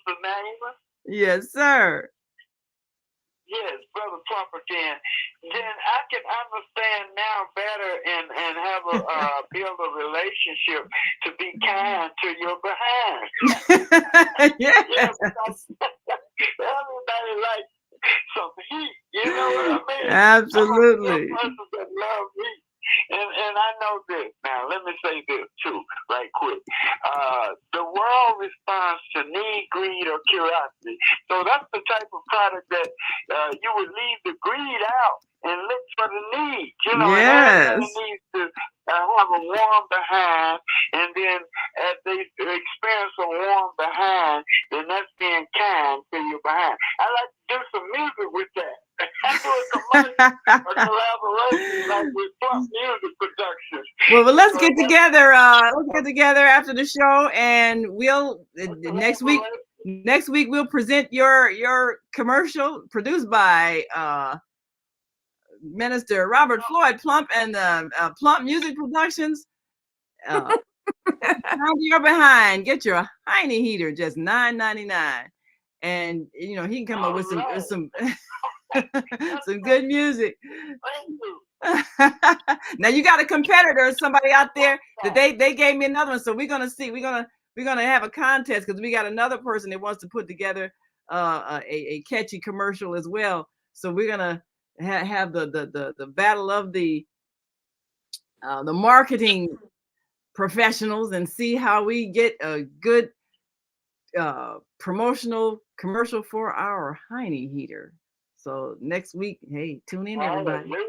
Naima? Yes, sir. Yes, Brother Plump again. Then I can understand now better and have a build a relationship to be kind to your behind. Yes. Everybody likes some heat. You know what I mean? Absolutely. I'm a person that loves heat. And I know this. Now, let me say this too, right quick. The world responds to need, greed, or curiosity. So that's the type of product that you would leave the greed out and look for the need. Yes. Everybody needs to have a warm behind, and then as they experience a warm behind, then that's being kind to your behind. I like to do some music with that. I do a collaboration like with Plump Music Productions. Well, let's get together. Let's get together after the show, and we'll next week we'll present your commercial produced by Minister Robert Floyd Plump and Plump Music Productions. Time to your behind. Get your Hiney Heater, just $9.99, and he can come up with some some good music. Now you got a competitor, somebody out there that they gave me another one, so we're gonna see. We're gonna have a contest because we got another person that wants to put together a catchy commercial as well. So we're gonna have the battle of the marketing professionals and see how we get a good promotional commercial for our Hiney Heater. So next week, hey, tune in, everybody. All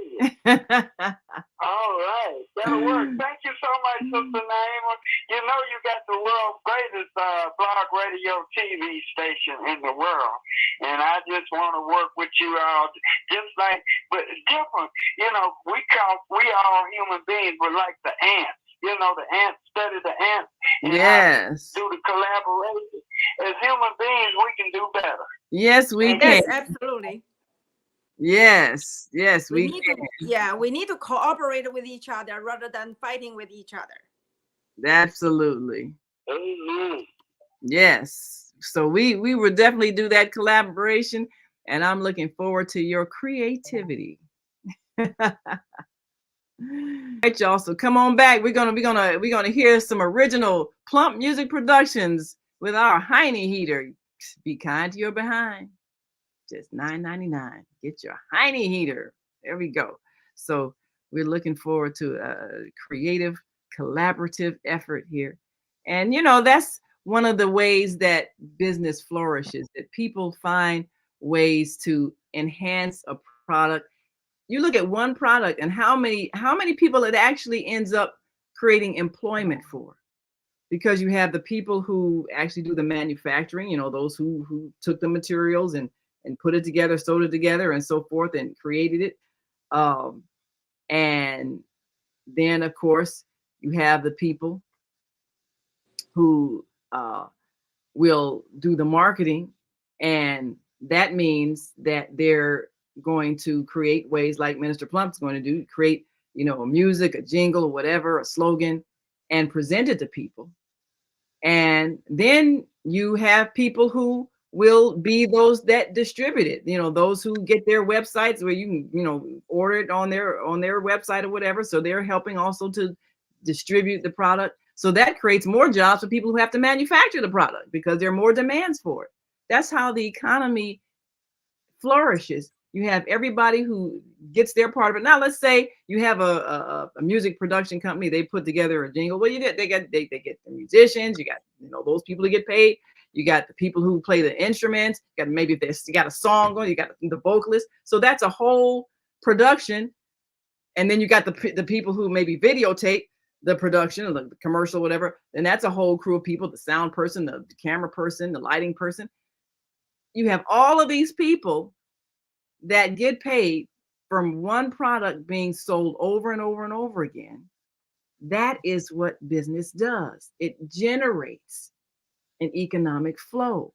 right, that'll work. Thank you so much, Sister Naima. You got the world's greatest blog radio TV station in the world, and I just want to work with you all, just like, but it's different. We all human beings were like the ants. The ants study the ants. And yes. Do the collaboration. As human beings, we can do better. Yes, we can. Yes, absolutely. Yes, we can. We need to cooperate with each other rather than fighting with each other. Absolutely. Mm-hmm. Yes. So we will definitely do that collaboration, and I'm looking forward to your creativity. All right, y'all. So come on back. We're gonna hear some original Plump Music Productions with our Hiney Heater. Be kind to your behind. Just $9.99. Get your Hiney Heater. There we go. So we're looking forward to a creative, collaborative effort here. And that's one of the ways that business flourishes, that people find ways to enhance a product. You look at one product and how many people it actually ends up creating employment for. Because you have the people who actually do the manufacturing, those who took the materials and put it together, sewed it together, and so forth, and created it. And then of course you have the people who will do the marketing, and that means that they're going to create ways like Minister Plump's going to do, create, a music, a jingle, or whatever, a slogan, and present it to people. And then you have people who will be those that distribute it, those who get their websites where you can, order it on their website or whatever. So they're helping also to distribute the product. So that creates more jobs for people who have to manufacture the product because there are more demands for it. That's how the economy flourishes. You have everybody who gets their part of it. Now, let's say you have a music production company. They put together a jingle. Well, they get the musicians. You got those people who get paid. You got the people who play the instruments. You got maybe if you got a song going. You got the vocalist. So that's a whole production. And then you got the people who maybe videotape the production or the commercial, whatever. And that's a whole crew of people: the sound person, the camera person, the lighting person. You have all of these people that get paid from one product being sold over and over and over again. That is what business does. It generates an economic flow.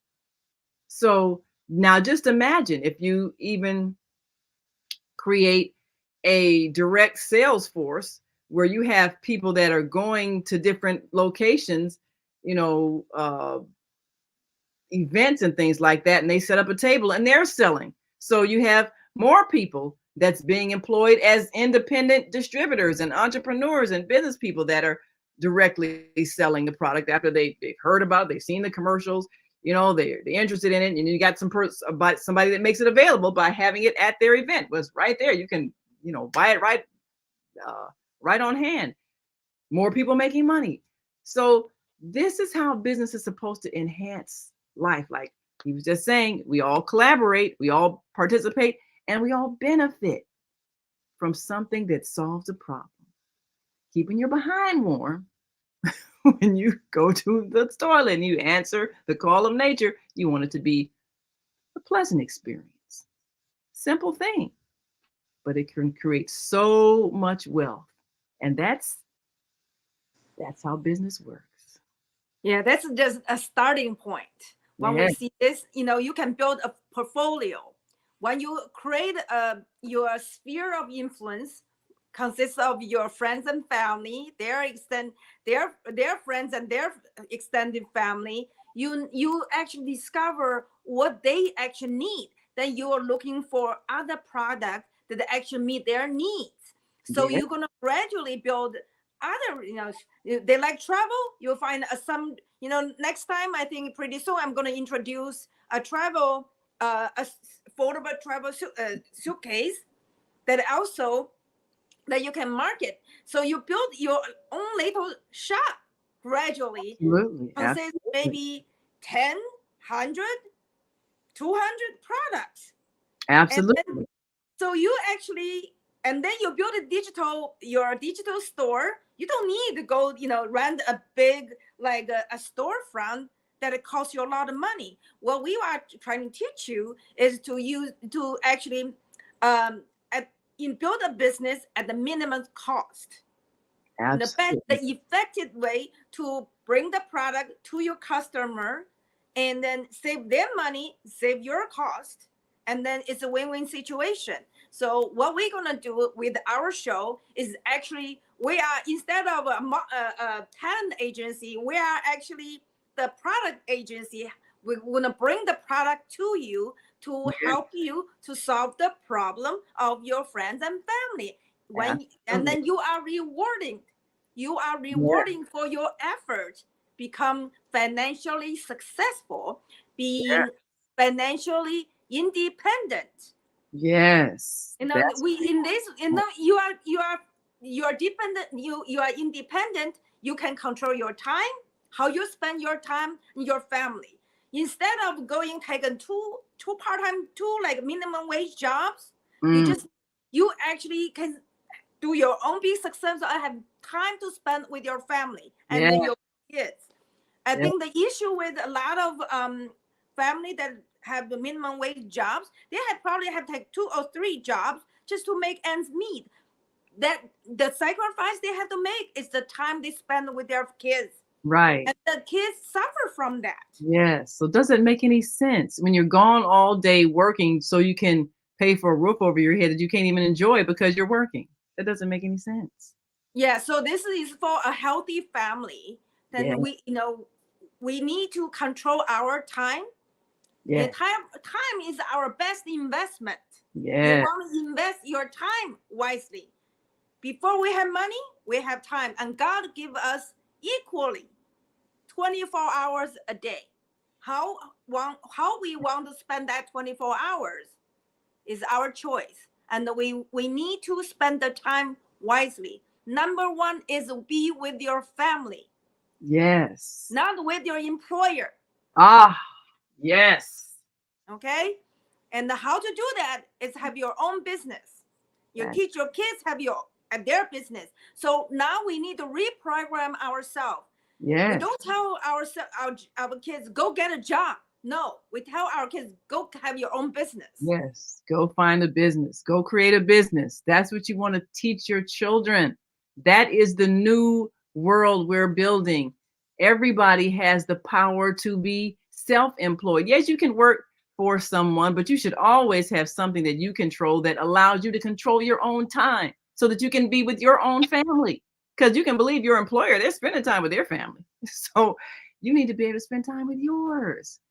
So now just imagine if you even create a direct sales force where you have people that are going to different locations, events and things like that, and they set up a table and they're selling. So you have more people that's being employed as independent distributors and entrepreneurs and business people that are directly selling the product after they've heard about it, they've seen the commercials, they're interested in it, and you got somebody that makes it available by having it at their event. Was right there. You can buy it right on hand. More people making money. So this is how business is supposed to enhance life. Like he was just saying, we all collaborate, we all participate, and we all benefit from something that solves a problem. Keeping your behind warm when you go to the toilet and you answer the call of nature, you want it to be a pleasant experience. Simple thing, but it can create so much wealth. And that's how business works. Yeah, that's just a starting point. When we see this, you can build a portfolio. When you create your sphere of influence consists of your friends and family, their friends and their extended family, you actually discover what they actually need. Then you are looking for other products that actually meet their needs. So you're gonna gradually build other, they like travel. You'll find some, next time, I think pretty soon I'm going to introduce a travel, a foldable travel suitcase that also that you can market. So you build your own little shop gradually. Absolutely. Maybe 10, 100, 200 products. Absolutely. So you actually, and then you build your digital store. You don't need to go, rent a big, like a storefront that it costs you a lot of money. What we are trying to teach you is to actually build a business at the minimum cost. Absolutely. The effective way to bring the product to your customer and then save their money, save your cost, and then it's a win-win situation. So what we're going to do with our show is actually, we are, instead of a talent agency, we are actually the product agency. We're going to bring the product to you to help you to solve the problem of your friends and family. And then you are rewarding for your effort, become financially successful, being financially independent. Yes. You are dependent. You are independent. You can control your time, how you spend your time, and your family. Instead of taking two part-time, like minimum wage jobs, you actually can do your own, be successful, and have time to spend with your family and then your kids. I think the issue with a lot of family that have the minimum wage jobs, they probably have to take 2 or 3 jobs just to make ends meet. that the sacrifice they have to make is the time they spend with their kids. Right. And the kids suffer from that. Yes. So does it make any sense when you're gone all day working so you can pay for a roof over your head that you can't even enjoy because you're working? That doesn't make any sense. Yeah, so this is for a healthy family. Then Yeah. we need to control our time. Yeah. And time is our best investment. Yeah. You want to invest your time wisely. Before we have money, we have time. And God give us equally 24 hours a day. How we want to spend that 24 hours is our choice. And we need to spend the time wisely. Number one is be with your family. Yes. Not with your employer. Ah, yes. Okay? And how to do that is have your own business. You teach your kids have their business. So now we need to reprogram ourselves. Yes. We don't tell our kids, go get a job. No, we tell our kids, go have your own business. Yes. Go find a business. Go create a business. That's what you want to teach your children. That is the new world we're building. Everybody has the power to be self-employed. Yes, you can work for someone, but you should always have something that you control that allows you to control your own time so that you can be with your own family. Because you can believe your employer, they're spending time with their family. So you need to be able to spend time with yours.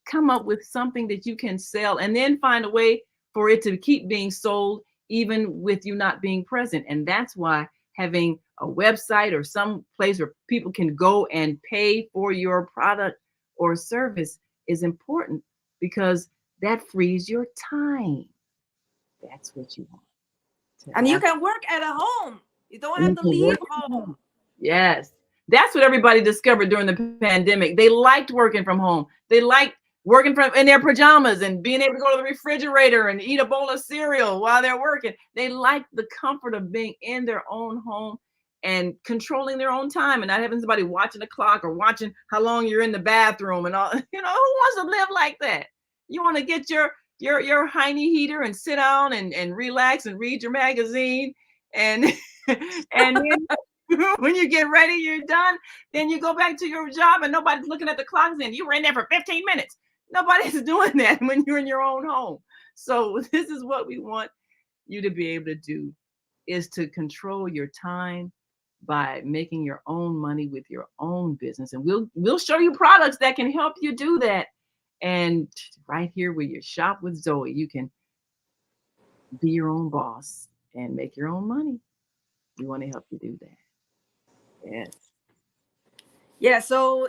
Come up with something that you can sell and then find a way for it to keep being sold even with you not being present. And that's why having a website or some place where people can go and pay for your product or service is important, because that frees your time. That's what you want. And you can work at home. You don't have to leave home. Yes. That's what everybody discovered during the pandemic. They liked working from home. They liked working from in their pajamas and being able to go to the refrigerator and eat a bowl of cereal while they're working. They liked the comfort of being in their own home and controlling their own time and not having somebody watching the clock or watching how long you're in the bathroom and all. You know, who wants to live like that? You want to get your Hiney Heater and sit down and relax and read your magazine and and then when you get ready, you're done. Then you go back to your job and nobody's looking at the clock saying you were in there for 15 minutes. Nobody's doing that when you're in your own home. So this is what we want you to be able to do, is to control your time by making your own money with your own business. And we'll show you products that can help you do that. And right here where you shop with Zoe, you can be your own boss and make your own money. We want to help you do that. Yes. Yeah, so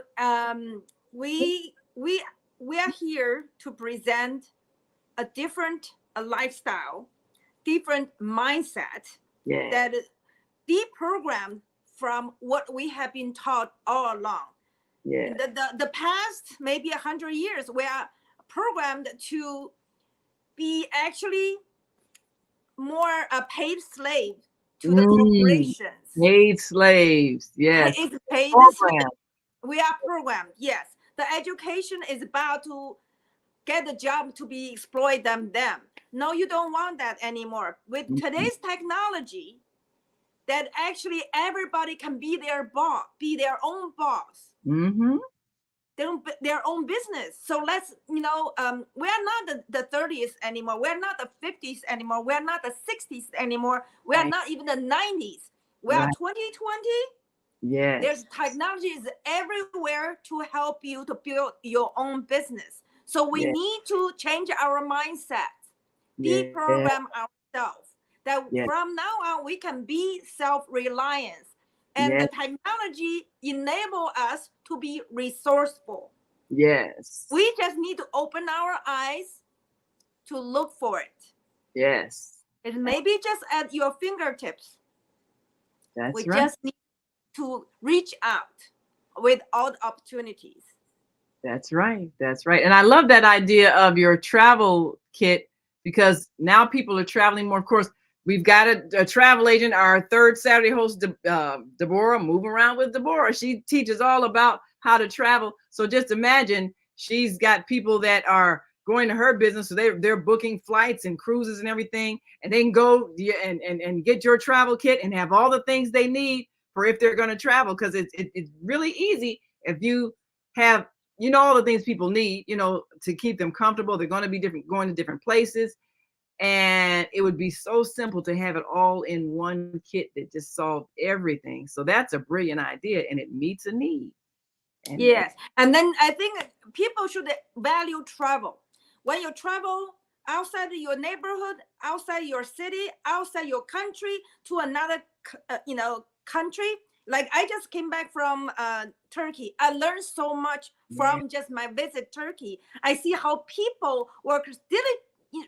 we are here to present a different lifestyle, different mindset that is deprogrammed from what we have been taught all along. Yeah. The past maybe 100 years, we are programmed to be actually more a paid slave to the corporations. Paid slaves, yes. We are programmed, yes. The education is about to get the job to be exploit them. No, you don't want that anymore. With today's technology, that actually everybody can be their boss, be their own boss. Their own business. So let's, we're not the 30s anymore. We're not the 50s anymore. We're not the 60s anymore. We're not even the 90s. We are 2020. Yes. There's technology is everywhere to help you to build your own business. So we need to change our mindset, deprogram ourselves. That from now on we can be self-reliant. And the technology enable us to be resourceful. Yes. We just need to open our eyes to look for it. Yes. It may be just at your fingertips. That's right. We just need to reach out with all the opportunities. That's right. That's right. And I love that idea of your travel kit, because now people are traveling more. Of course, we've got a travel agent, our third Saturday host, Deborah, Moving Around with Deborah. She teaches all about how to travel. So just imagine she's got people that are going to her business. So they're booking flights and cruises and everything, and they can go and get your travel kit and have all the things they need for if they're going to travel, because it's really easy if you have, you know, all the things people need, you know, to keep them comfortable. They're going to be going to different places, and it would be so simple to have it all in one kit that just solved everything. So that's a brilliant idea, and it meets a need. And yes, and then I think people should value travel. When you travel outside your neighborhood, outside your city, outside your country to another, country. Like I just came back from Turkey. I learned so much from just my visit Turkey. I see how people work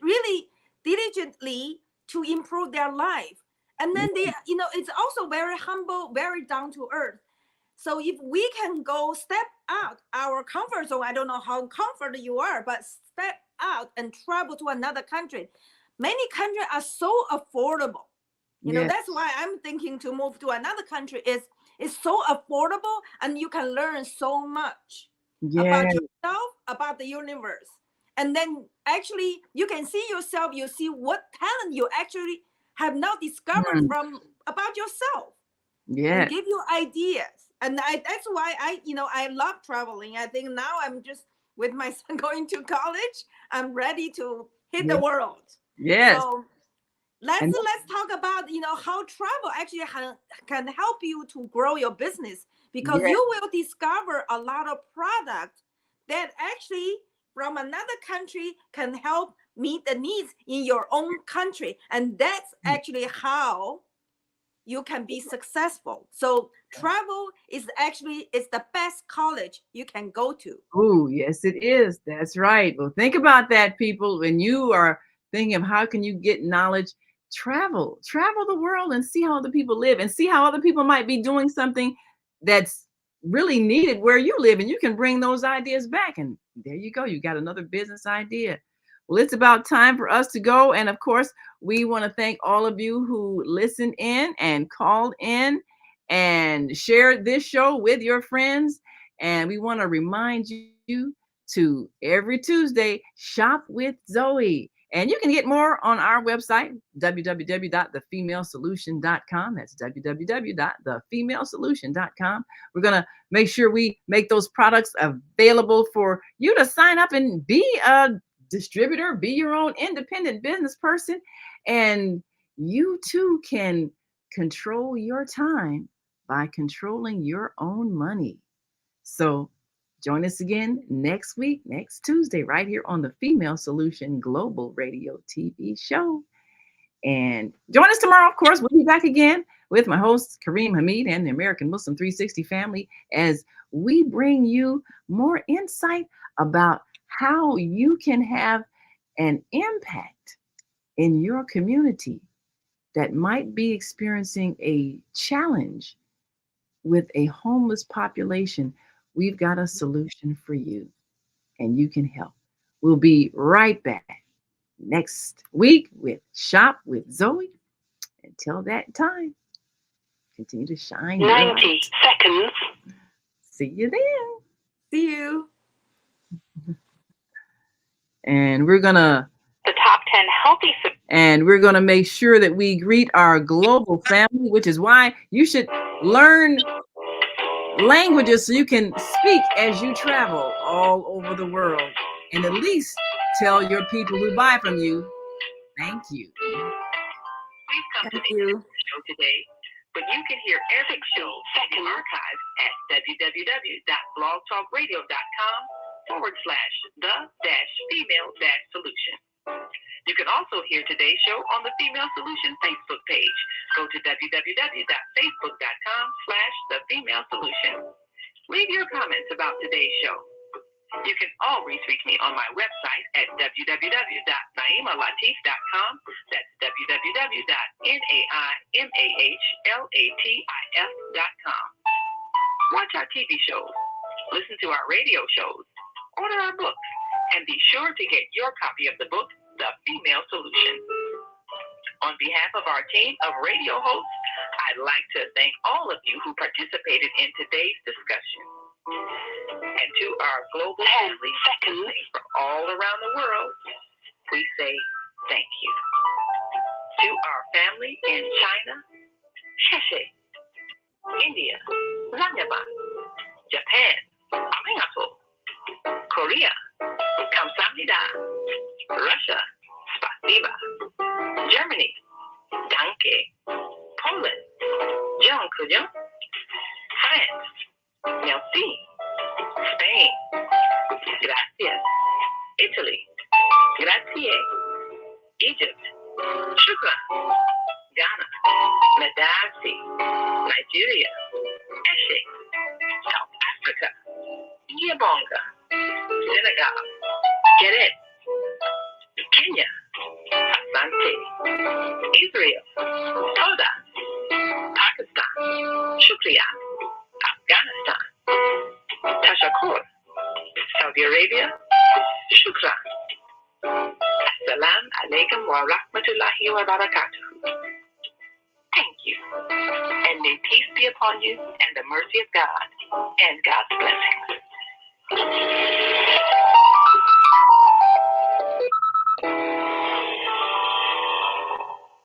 really diligently to improve their life, and then they, it's also very humble, very down to earth. So if we can go step out our comfort zone, I don't know how comfortable you are, but step out and travel to another country. Many countries are so affordable. You know, that's why I'm thinking to move to another country. It's so affordable, and you can learn so much about yourself, about the universe. And then actually you can see yourself, you see what talent you actually have not discovered from about yourself. And give you ideas. And that's why I love traveling. I think now I'm just with my son going to college, I'm ready to hit the world. So let's talk about how travel actually can help you to grow your business, because you will discover a lot of products that actually from another country can help meet the needs in your own country. And that's actually how you can be successful. So travel is the best college you can go to. Oh, yes, it is. That's right. Well, think about that, people. When you are thinking of how can you get knowledge, travel the world and see how other people live, and see how other people might be doing something that's really needed where you live, and you can bring those ideas back. And there you go. You got another business idea. Well, it's about time for us to go. And of course, we want to thank all of you who listened in and called in and shared this show with your friends. And we want to remind you to every Tuesday, shop with Zoe. And you can get more on our website, www.thefemalesolution.com. That's www.thefemalesolution.com. We're going to make sure we make those products available for you to sign up and be a distributor, be your own independent business person, and you too can control your time by controlling your own money. So join us again next week, next Tuesday, right here on the Female Solution Global Radio TV show. And join us tomorrow, of course. We'll be back again with my host, Kareem Hamid, and the American Muslim 360 family, as we bring you more insight about how you can have an impact in your community that might be experiencing a challenge with a homeless population. We've got a solution for you, and you can help. We'll be right back next week with Shop with Zoe. Until that time, continue to shine. 90 seconds. See you then. See you. And we're gonna the top 10 healthy. And we're gonna make sure that we greet our global family, which is why you should learn languages so you can speak as you travel all over the world, and at least tell your people who buy from you, thank you. We've come to the end of the show today, but you can hear every show in archives at www.blogtalkradio.com/the-female-solution. You can also hear today's show on the Female Solution Facebook page. Go to www.facebook.com/thefemalesolution. Leave your comments about today's show. You can always reach me on my website at www.naimalatif.com. That's www.naimalatif.com. Watch our TV shows, listen to our radio shows, order our books, and be sure to get your copy of the book, The Female Solution. On behalf of our team of radio hosts, I'd like to thank all of you who participated in today's discussion. And to our global family, secondly, from all around the world, we say thank you. To our family in China, 谢谢. India, Zanyaba. Japan, arigato. Korea, kamsahamnida. Russia, spasiba. Germany, danke. Poland, dziękuję. France, merci. Spain, gracias. Italy, grazie. Egypt, shukran. Ghana, medasi. Nigeria, eshe. South Africa, Nyabonga. Senegal, Geret. Kenya, asante. Israel, toda. Pakistan, shukriya. Afghanistan, tashakur. Saudi Arabia, shukran. Assalamu alaikum wa rahmatullahi wa barakatuh. Thank you. And may peace be upon you and the mercy of God and God's blessings.